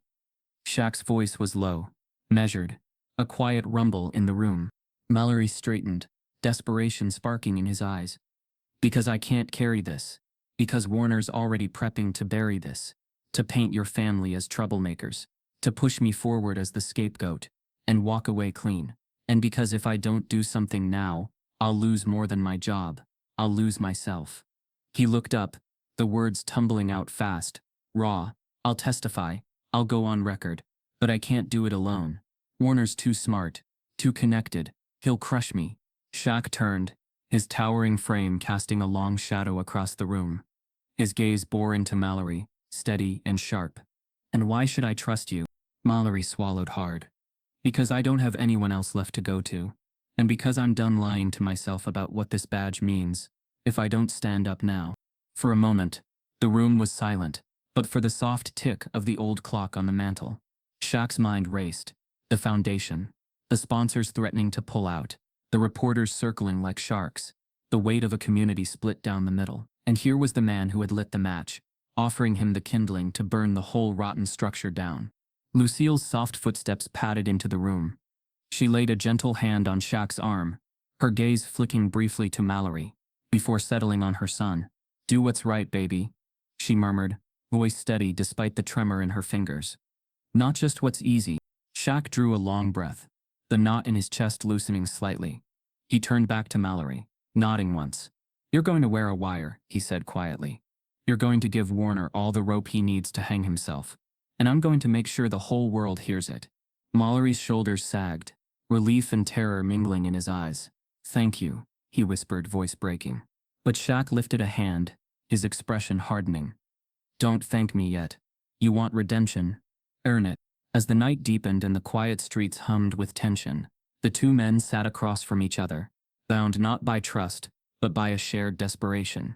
Shaq's voice was low, measured, a quiet rumble in the room. Mallory straightened, desperation sparking in his eyes. Because I can't carry this. Because Warner's already prepping to bury this. To paint your family as troublemakers. To push me forward as the scapegoat. And walk away clean. And because if I don't do something now, I'll lose more than my job. I'll lose myself. He looked up, the words tumbling out fast, raw. I'll testify. I'll go on record. But I can't do it alone. Warner's too smart. Too connected. He'll crush me. Shaq turned, his towering frame casting a long shadow across the room. His gaze bore into Mallory, steady and sharp. And why should I trust you? Mallory swallowed hard. Because I don't have anyone else left to go to. And because I'm done lying to myself about what this badge means, if I don't stand up now. For a moment, the room was silent, but for the soft tick of the old clock on the mantel. Shaq's mind raced. The foundation. The sponsors threatening to pull out. The reporters circling like sharks. The weight of a community split down the middle. And here was the man who had lit the match, offering him the kindling to burn the whole rotten structure down. Lucille's soft footsteps padded into the room. She laid a gentle hand on Shaq's arm, her gaze flicking briefly to Mallory, before settling on her son. Do what's right, baby, she murmured, voice steady despite the tremor in her fingers. Not just what's easy. Shaq drew a long breath, the knot in his chest loosening slightly. He turned back to Mallory, nodding once. You're going to wear a wire, he said quietly. You're going to give Warner all the rope he needs to hang himself. And I'm going to make sure the whole world hears it. Mallory's shoulders sagged, relief and terror mingling in his eyes. Thank you, he whispered, voice breaking. But Shaq lifted a hand, his expression hardening. Don't thank me yet. You want redemption? Earn it. As the night deepened and the quiet streets hummed with tension, the two men sat across from each other, bound not by trust, but by a shared desperation.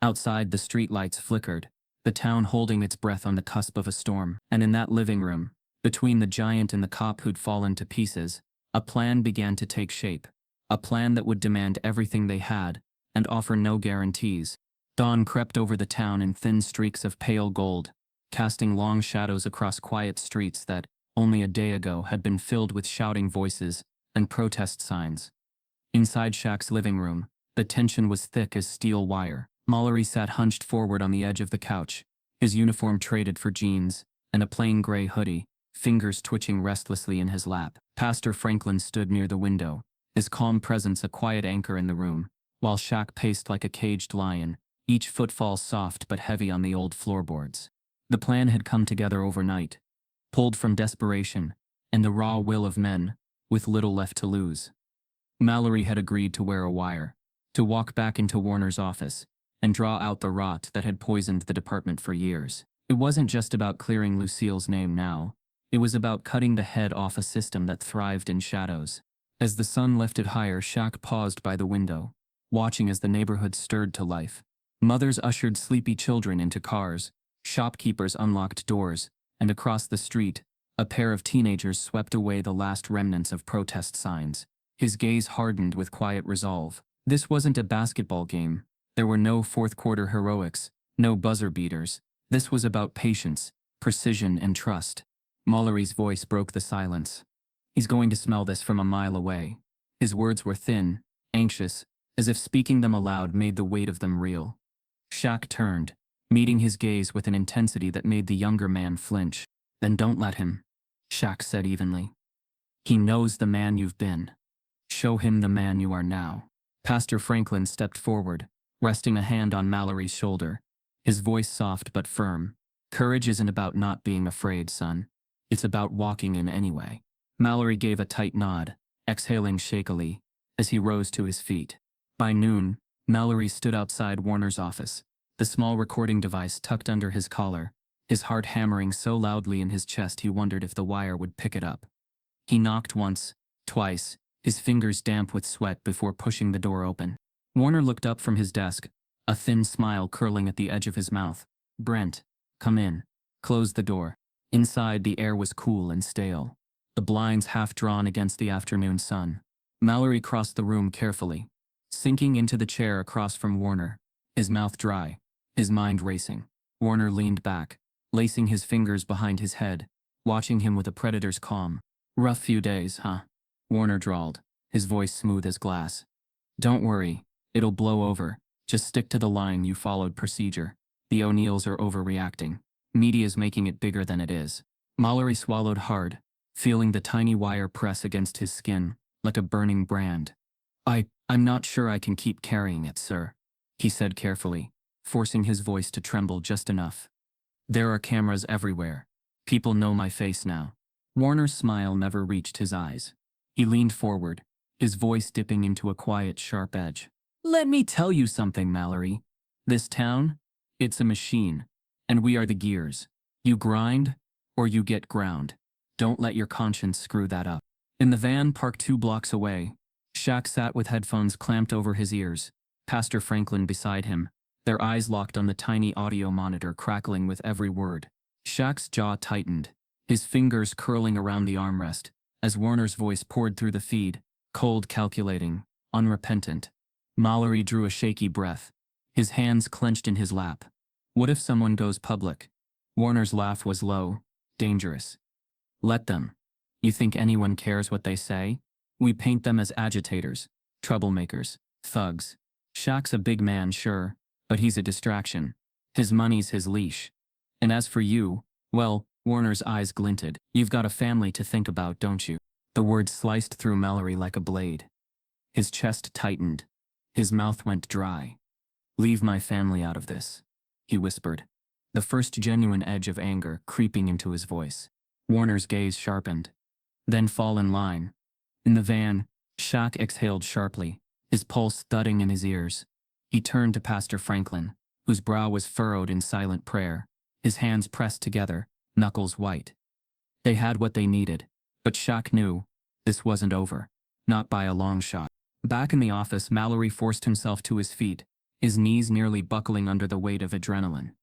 Outside, the streetlights flickered, the town holding its breath on the cusp of a storm. And in that living room, between the giant and the cop who'd fallen to pieces, a plan began to take shape. A plan that would demand everything they had, and offer no guarantees. Dawn crept over the town in thin streaks of pale gold, casting long shadows across quiet streets that, only a day ago, had been filled with shouting voices and protest signs. Inside Shaq's living room, the tension was thick as steel wire. Mallory sat hunched forward on the edge of the couch, his uniform traded for jeans and a plain gray hoodie, fingers twitching restlessly in his lap. Pastor Franklin stood near the window, his calm presence a quiet anchor in the room, while Shaq paced like a caged lion, each footfall soft but heavy on the old floorboards. The plan had come together overnight, pulled from desperation and the raw will of men, with little left to lose. Mallory had agreed to wear a wire, to walk back into Warner's office, and draw out the rot that had poisoned the department for years. It wasn't just about clearing Lucille's name now. It was about cutting the head off a system that thrived in shadows. As the sun lifted higher, Shaq paused by the window, watching as the neighborhood stirred to life. Mothers ushered sleepy children into cars, shopkeepers unlocked doors, and across the street, a pair of teenagers swept away the last remnants of protest signs. His gaze hardened with quiet resolve. This wasn't a basketball game. There were no fourth-quarter heroics, no buzzer beaters. This was about patience, precision, and trust. Mallory's voice broke the silence. He's going to smell this from a mile away. His words were thin, anxious, as if speaking them aloud made the weight of them real. Shaq turned, meeting his gaze with an intensity that made the younger man flinch. "Then don't let him," Shaq said evenly. "He knows the man you've been. Show him the man you are now." Pastor Franklin stepped forward, resting a hand on Mallory's shoulder, his voice soft but firm. "Courage isn't about not being afraid, son. It's about walking in anyway." Mallory gave a tight nod, exhaling shakily, as he rose to his feet. By noon, Mallory stood outside Warner's office, the small recording device tucked under his collar, his heart hammering so loudly in his chest he wondered if the wire would pick it up. He knocked once, twice, his fingers damp with sweat before pushing the door open. Warner looked up from his desk, a thin smile curling at the edge of his mouth. "Brent, come in." Closed the door. Inside, the air was cool and stale, the blinds half drawn against the afternoon sun. Mallory crossed the room carefully, sinking into the chair across from Warner, his mouth dry, his mind racing. Warner leaned back, lacing his fingers behind his head, watching him with a predator's calm. "Rough few days, huh?" Warner drawled, his voice smooth as glass. "Don't worry, it'll blow over. Just stick to the line you followed. Procedure. The O'Neals are overreacting. Media's making it bigger than it is." Mallory swallowed hard, feeling the tiny wire press against his skin, like a burning brand. I'm not sure I can keep carrying it, sir," he said carefully, forcing his voice to tremble just enough. "There are cameras everywhere. People know my face now." Warner's smile never reached his eyes. He leaned forward, his voice dipping into a quiet, sharp edge. "Let me tell you something, Mallory. This town, it's a machine, and we are the gears. You grind, or you get ground. Don't let your conscience screw that up." In the van parked 2 blocks away, Shaq sat with headphones clamped over his ears, Pastor Franklin beside him, their eyes locked on the tiny audio monitor crackling with every word. Shaq's jaw tightened, his fingers curling around the armrest, as Warner's voice poured through the feed, cold, calculating, unrepentant. Mallory drew a shaky breath, his hands clenched in his lap. What if someone goes public? Warner's laugh was low, dangerous. "Let them. You think anyone cares what they say? We paint them as agitators, troublemakers, thugs. Shaq's a big man, sure, but he's a distraction. His money's his leash. And as for you, well," Warner's eyes glinted, "you've got a family to think about, don't you?" The words sliced through Mallory like a blade. His chest tightened. His mouth went dry. "Leave my family out of this," he whispered, the first genuine edge of anger creeping into his voice. Warner's gaze sharpened. "Then fall in line." In the van, Shaq exhaled sharply, his pulse thudding in his ears. He turned to Pastor Franklin, whose brow was furrowed in silent prayer, his hands pressed together, knuckles white. They had what they needed, but Shaq knew this wasn't over, not by a long shot. Back in the office, Mallory forced himself to his feet, his knees nearly buckling under the weight of adrenaline.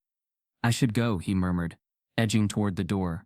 "I should go," he murmured, edging toward the door.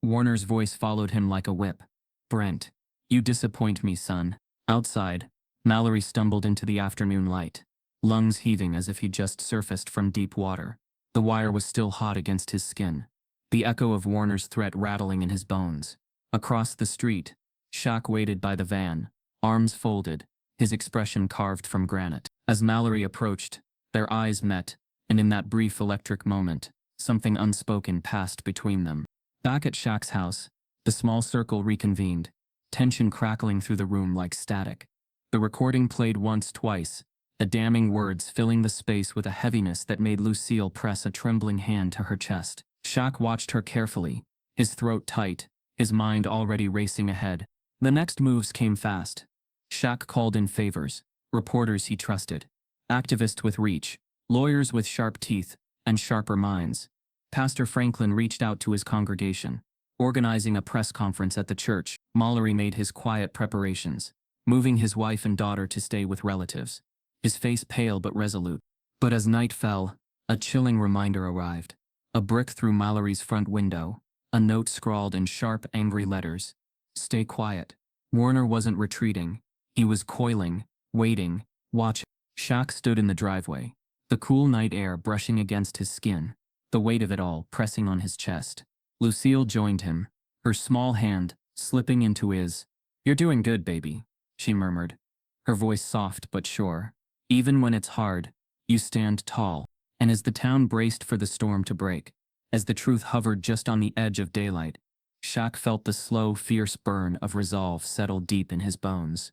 Warner's voice followed him like a whip. "Brent, you disappoint me, son." Outside, Mallory stumbled into the afternoon light, lungs heaving as if he'd just surfaced from deep water. The wire was still hot against his skin, the echo of Warner's threat rattling in his bones. Across the street, Shaq waited by the van, arms folded, his expression carved from granite. As Mallory approached, their eyes met, and in that brief electric moment, something unspoken passed between them. Back at Shaq's house, the small circle reconvened, tension crackling through the room like static. The recording played once, twice, the damning words filling the space with a heaviness that made Lucille press a trembling hand to her chest. Shaq watched her carefully, his throat tight, his mind already racing ahead. The next moves came fast. Shaq called in favors, reporters he trusted, activists with reach, lawyers with sharp teeth and sharper minds. Pastor Franklin reached out to his congregation, organizing a press conference at the church. Mallory made his quiet preparations, moving his wife and daughter to stay with relatives, his face pale but resolute. But as night fell, a chilling reminder arrived. A brick through Mallory's front window, a note scrawled in sharp, angry letters. Stay quiet. Warner wasn't retreating. He was coiling, waiting, watching. Shaq stood in the driveway, the cool night air brushing against his skin, the weight of it all pressing on his chest. Lucille joined him, her small hand slipping into his. You're doing good, baby, she murmured, her voice soft but sure. Even when it's hard, you stand tall. And as the town braced for the storm to break, as the truth hovered just on the edge of daylight, Shaq felt the slow, fierce burn of resolve settle deep in his bones.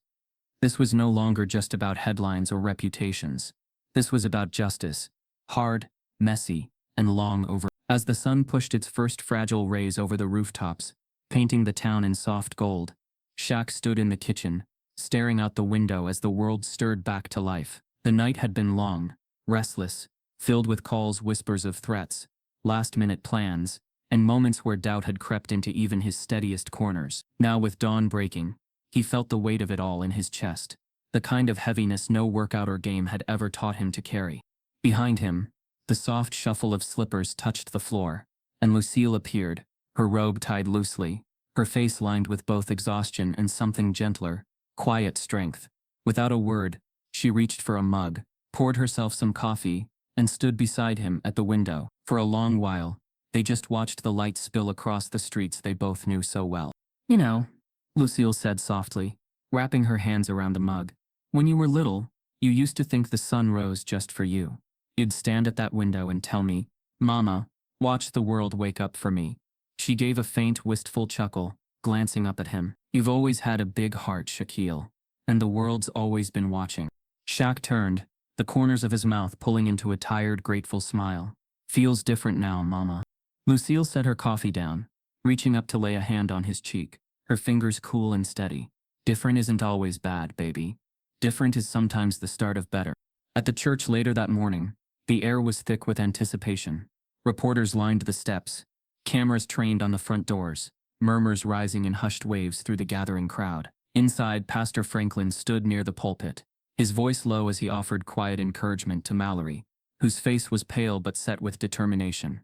This was no longer just about headlines or reputations. This was about justice, hard, messy, and long over. As the sun pushed its first fragile rays over the rooftops, painting the town in soft gold, Shaq stood in the kitchen, staring out the window as the world stirred back to life. The night had been long, restless, filled with calls, whispers of threats, last-minute plans, and moments where doubt had crept into even his steadiest corners. Now, with dawn breaking, he felt the weight of it all in his chest, the kind of heaviness no workout or game had ever taught him to carry. Behind him, the soft shuffle of slippers touched the floor, and Lucille appeared, her robe tied loosely, her face lined with both exhaustion and something gentler, quiet strength. Without a word, she reached for a mug, poured herself some coffee, and stood beside him at the window. For a long while, they just watched the light spill across the streets they both knew so well. You know, Lucille said softly, wrapping her hands around the mug. When you were little, you used to think the sun rose just for you. You'd stand at that window and tell me, Mama, watch the world wake up for me. She gave a faint, wistful chuckle, glancing up at him. You've always had a big heart, Shaquille, and the world's always been watching. Shaq turned, the corners of his mouth pulling into a tired, grateful smile. Feels different now, Mama. Lucille set her coffee down, reaching up to lay a hand on his cheek, her fingers cool and steady. Different isn't always bad, baby. Different is sometimes the start of better. At the church later that morning, the air was thick with anticipation. Reporters lined the steps, cameras trained on the front doors, murmurs rising in hushed waves through the gathering crowd. Inside, Pastor Franklin stood near the pulpit, his voice low as he offered quiet encouragement to Mallory, whose face was pale but set with determination.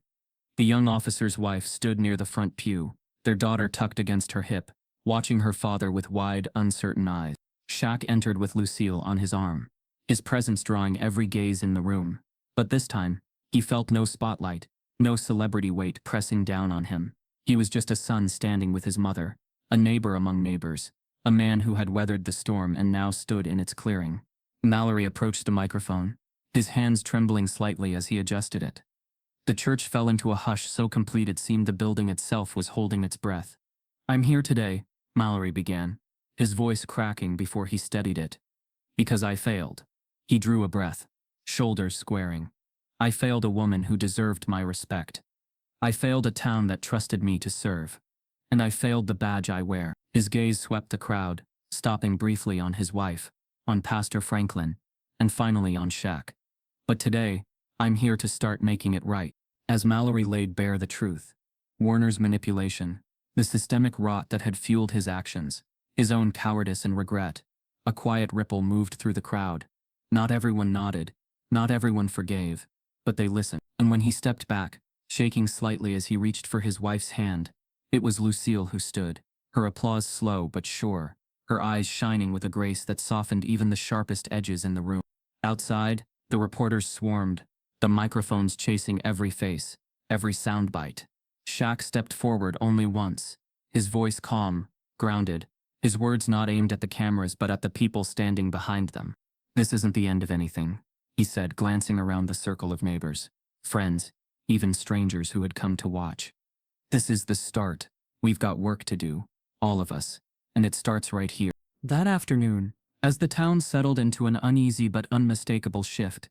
The young officer's wife stood near the front pew, their daughter tucked against her hip, watching her father with wide, uncertain eyes. Shaq entered with Lucille on his arm, his presence drawing every gaze in the room. But this time, he felt no spotlight, no celebrity weight pressing down on him. He was just a son standing with his mother, a neighbor among neighbors, a man who had weathered the storm and now stood in its clearing. Mallory approached the microphone, his hands trembling slightly as he adjusted it. The church fell into a hush so complete it seemed the building itself was holding its breath. I'm here today, Mallory began, his voice cracking before he steadied it. Because I failed. He drew a breath, shoulders squaring. I failed a woman who deserved my respect. I failed a town that trusted me to serve. And I failed the badge I wear. His gaze swept the crowd, stopping briefly on his wife, on Pastor Franklin, and finally on Shaq. But today, I'm here to start making it right. As Mallory laid bare the truth, Warner's manipulation, the systemic rot that had fueled his actions, his own cowardice and regret, a quiet ripple moved through the crowd. Not everyone nodded, not everyone forgave, but they listened. And when he stepped back, shaking slightly as he reached for his wife's hand, it was Lucille who stood, her applause slow but sure, her eyes shining with a grace that softened even the sharpest edges in the room. Outside, the reporters swarmed, the microphones chasing every face, every soundbite. Shaq stepped forward only once, his voice calm, grounded, his words not aimed at the cameras but at the people standing behind them. "This isn't the end of anything," he said, glancing around the circle of neighbors, friends, even strangers who had come to watch. "This is the start. We've got work to do, all of us, and it starts right here." That afternoon, as the town settled into an uneasy but unmistakable shift,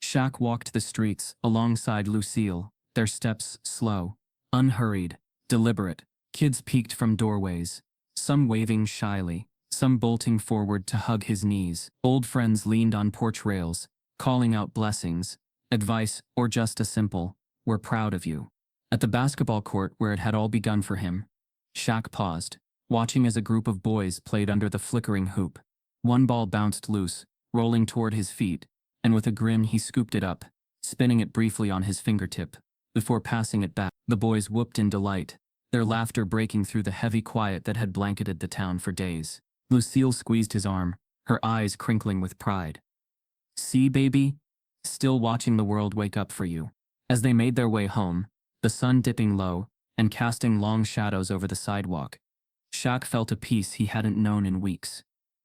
Shaq walked the streets alongside Lucille, their steps slow, unhurried, deliberate. Kids peeked from doorways, some waving shyly, some bolting forward to hug his knees. Old friends leaned on porch rails, calling out blessings, advice, or just a simple, "We're proud of you." At the basketball court where it had all begun for him, Shaq paused, watching as a group of boys played under the flickering hoop. One ball bounced loose, rolling toward his feet, and with a grin he scooped it up, spinning it briefly on his fingertip, before passing it back. The boys whooped in delight, their laughter breaking through the heavy quiet that had blanketed the town for days. Lucille squeezed his arm, her eyes crinkling with pride. "See, baby? Still watching the world wake up for you." As they made their way home, the sun dipping low and casting long shadows over the sidewalk, Shaq felt a peace he hadn't known in weeks.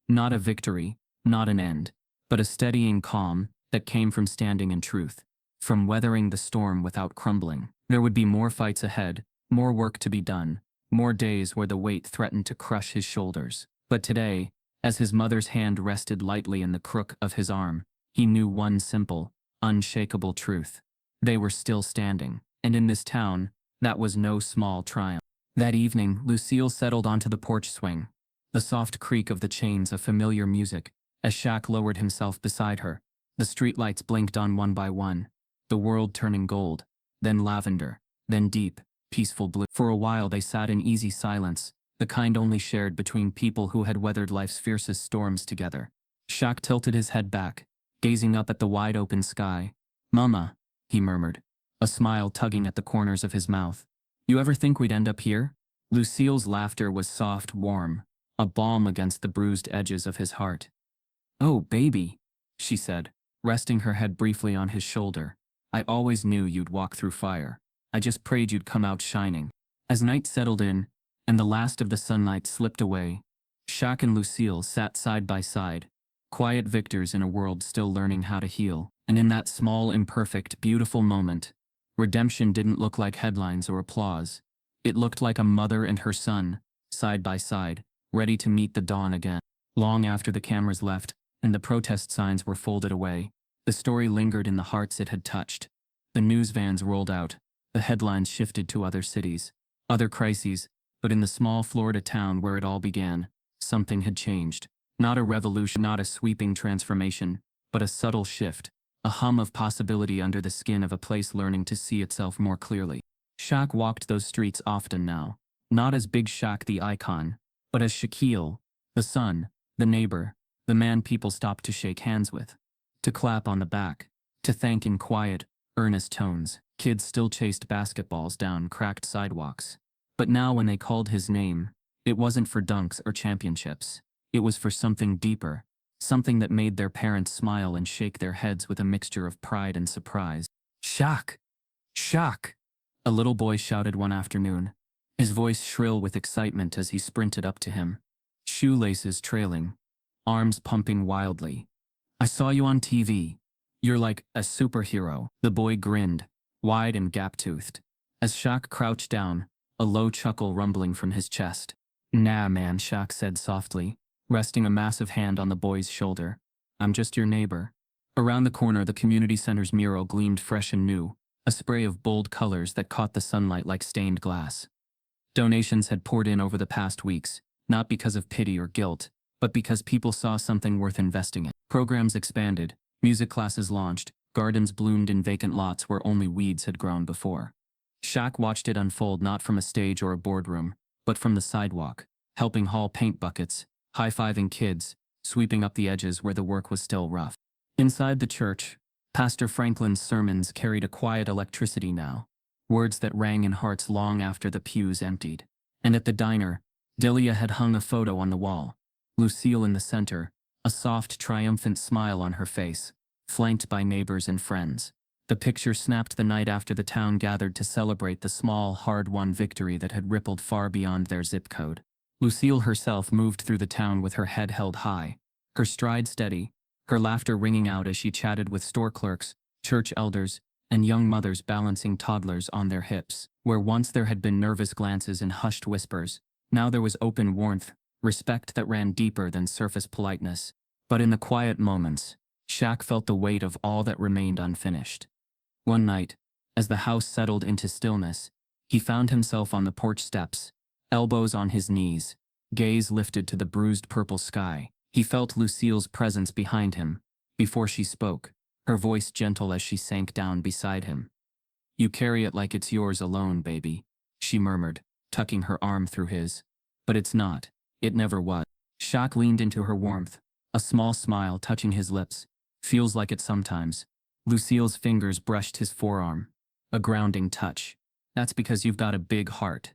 Not a victory, not an end, but a steadying calm that came from standing in truth, from weathering the storm without crumbling. There would be more fights ahead, more work to be done, more days where the weight threatened to crush his shoulders. But today, as his mother's hand rested lightly in the crook of his arm, he knew one simple, unshakable truth. They were still standing, and in this town, that was no small triumph. That evening, Lucille settled onto the porch swing, the soft creak of the chains of familiar music, as Shaq lowered himself beside her. The streetlights blinked on one by one, the world turning gold, then lavender, then deep, peaceful blue. For a while they sat in easy silence, the kind only shared between people who had weathered life's fiercest storms together. Shaq tilted his head back, gazing up at the wide-open sky. "Mama," he murmured, a smile tugging at the corners of his mouth. "You ever think we'd end up here?" Lucille's laughter was soft, warm, a balm against the bruised edges of his heart. "Oh, baby," she said, resting her head briefly on his shoulder. "I always knew you'd walk through fire. I just prayed you'd come out shining." As night settled in, and the last of the sunlight slipped away, Shaq and Lucille sat side by side, quiet victors in a world still learning how to heal. And in that small, imperfect, beautiful moment, redemption didn't look like headlines or applause. It looked like a mother and her son, side by side, ready to meet the dawn again. Long after the cameras left, and the protest signs were folded away, the story lingered in the hearts it had touched. The news vans rolled out, the headlines shifted to other cities, other crises, but in the small Florida town where it all began, something had changed. Not a revolution, not a sweeping transformation, but a subtle shift, a hum of possibility under the skin of a place learning to see itself more clearly. Shaq walked those streets often now, not as Big Shaq the icon, but as Shaquille, the son, the neighbor, the man people stopped to shake hands with, to clap on the back, to thank in quiet, earnest tones. Kids still chased basketballs down cracked sidewalks. But now when they called his name, it wasn't for dunks or championships. It was for something deeper, something that made their parents smile and shake their heads with a mixture of pride and surprise. "Shaq! Shaq!" a little boy shouted one afternoon, his voice shrill with excitement as he sprinted up to him, shoelaces trailing, arms pumping wildly. "I saw you on TV. You're like a superhero." The boy grinned, wide and gap-toothed, as Shaq crouched down, a low chuckle rumbling from his chest. "Nah, man," Shaq said softly, resting a massive hand on the boy's shoulder. "I'm just your neighbor." Around the corner, the community center's mural gleamed fresh and new, a spray of bold colors that caught the sunlight like stained glass. Donations had poured in over the past weeks, not because of pity or guilt, but because people saw something worth investing in. Programs expanded, music classes launched, gardens bloomed in vacant lots where only weeds had grown before. Shaq watched it unfold not from a stage or a boardroom, but from the sidewalk, helping haul paint buckets, high-fiving kids, sweeping up the edges where the work was still rough. Inside the church, Pastor Franklin's sermons carried a quiet electricity now, words that rang in hearts long after the pews emptied. And at the diner, Delia had hung a photo on the wall, Lucille in the center, a soft, triumphant smile on her face, flanked by neighbors and friends. The picture snapped the night after the town gathered to celebrate the small, hard-won victory that had rippled far beyond their zip code. Lucille herself moved through the town with her head held high, her stride steady, her laughter ringing out as she chatted with store clerks, church elders, and young mothers balancing toddlers on their hips. Where once there had been nervous glances and hushed whispers, now there was open warmth, respect that ran deeper than surface politeness. But in the quiet moments, Shaq felt the weight of all that remained unfinished. One night, as the house settled into stillness, he found himself on the porch steps, elbows on his knees, gaze lifted to the bruised purple sky. He felt Lucille's presence behind him. Before she spoke, her voice gentle as she sank down beside him. "You carry it like it's yours alone, baby," she murmured, tucking her arm through his. "But it's not. It never was." Shaq leaned into her warmth, a small smile touching his lips. "Feels like it sometimes." Lucille's fingers brushed his forearm. A grounding touch. "That's because you've got a big heart.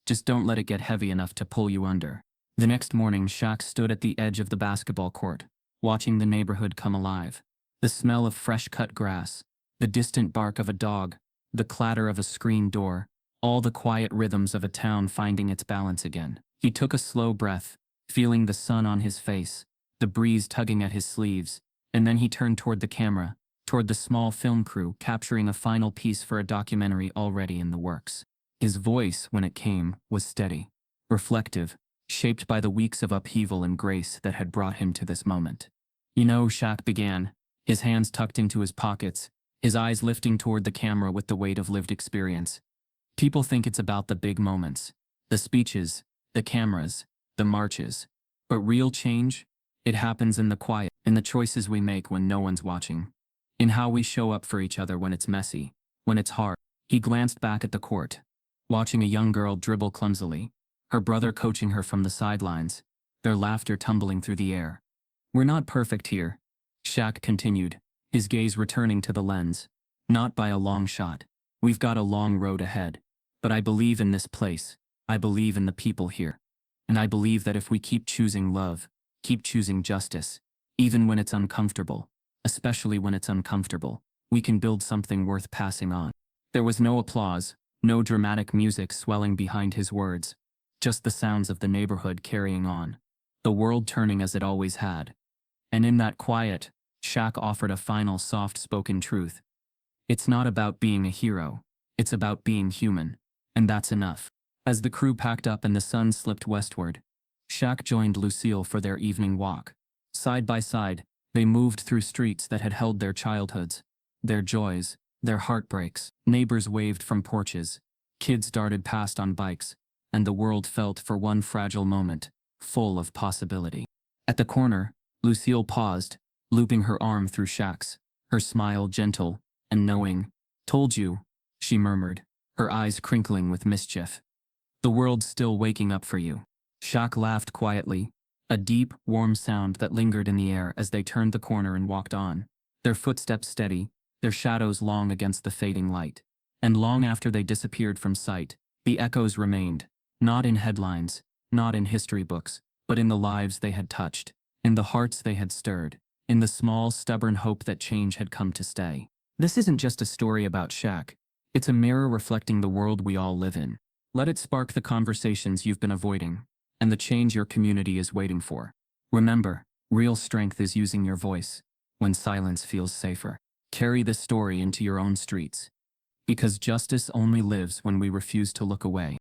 Just don't let it get heavy enough to pull you under." The next morning, Shaq stood at the edge of the basketball court, watching the neighborhood come alive. The smell of fresh-cut grass, the distant bark of a dog, the clatter of a screen door, all the quiet rhythms of a town finding its balance again. He took a slow breath, feeling the sun on his face, the breeze tugging at his sleeves, and then he turned toward the camera, toward the small film crew capturing a final piece for a documentary already in the works. His voice, when it came, was steady, reflective, shaped by the weeks of upheaval and grace that had brought him to this moment. "You know," Shaq began, his hands tucked into his pockets, his eyes lifting toward the camera with the weight of lived experience. "People think it's about the big moments, the speeches, the cameras, the marches. But real change? It happens in the quiet, in the choices we make when no one's watching. In how we show up for each other when it's messy, when it's hard." He glanced back at the court, watching a young girl dribble clumsily, her brother coaching her from the sidelines, their laughter tumbling through the air. "We're not perfect here," Shaq continued, his gaze returning to the lens. "Not by a long shot. We've got a long road ahead. But I believe in this place. I believe in the people here. And I believe that if we keep choosing love, keep choosing justice, even when it's uncomfortable, especially when it's uncomfortable, we can build something worth passing on." There was no applause, no dramatic music swelling behind his words, just the sounds of the neighborhood carrying on, the world turning as it always had. And in that quiet, Shaq offered a final soft-spoken truth. "It's not about being a hero. It's about being human. And that's enough." As the crew packed up and the sun slipped westward, Shaq joined Lucille for their evening walk. Side by side, they moved through streets that had held their childhoods, their joys, their heartbreaks. Neighbors waved from porches, kids darted past on bikes, and the world felt for one fragile moment, full of possibility. At the corner, Lucille paused, looping her arm through Shaq's, her smile gentle and knowing. "Told you," she murmured, her eyes crinkling with mischief. "The world's still waking up for you." Shaq laughed quietly, a deep, warm sound that lingered in the air as they turned the corner and walked on, their footsteps steady, their shadows long against the fading light. And long after they disappeared from sight, the echoes remained, not in headlines, not in history books, but in the lives they had touched, in the hearts they had stirred, in the small, stubborn hope that change had come to stay. This isn't just a story about Shaq. It's a mirror reflecting the world we all live in. Let it spark the conversations you've been avoiding, and the change your community is waiting for. Remember, real strength is using your voice when silence feels safer. Carry this story into your own streets. Because justice only lives when we refuse to look away.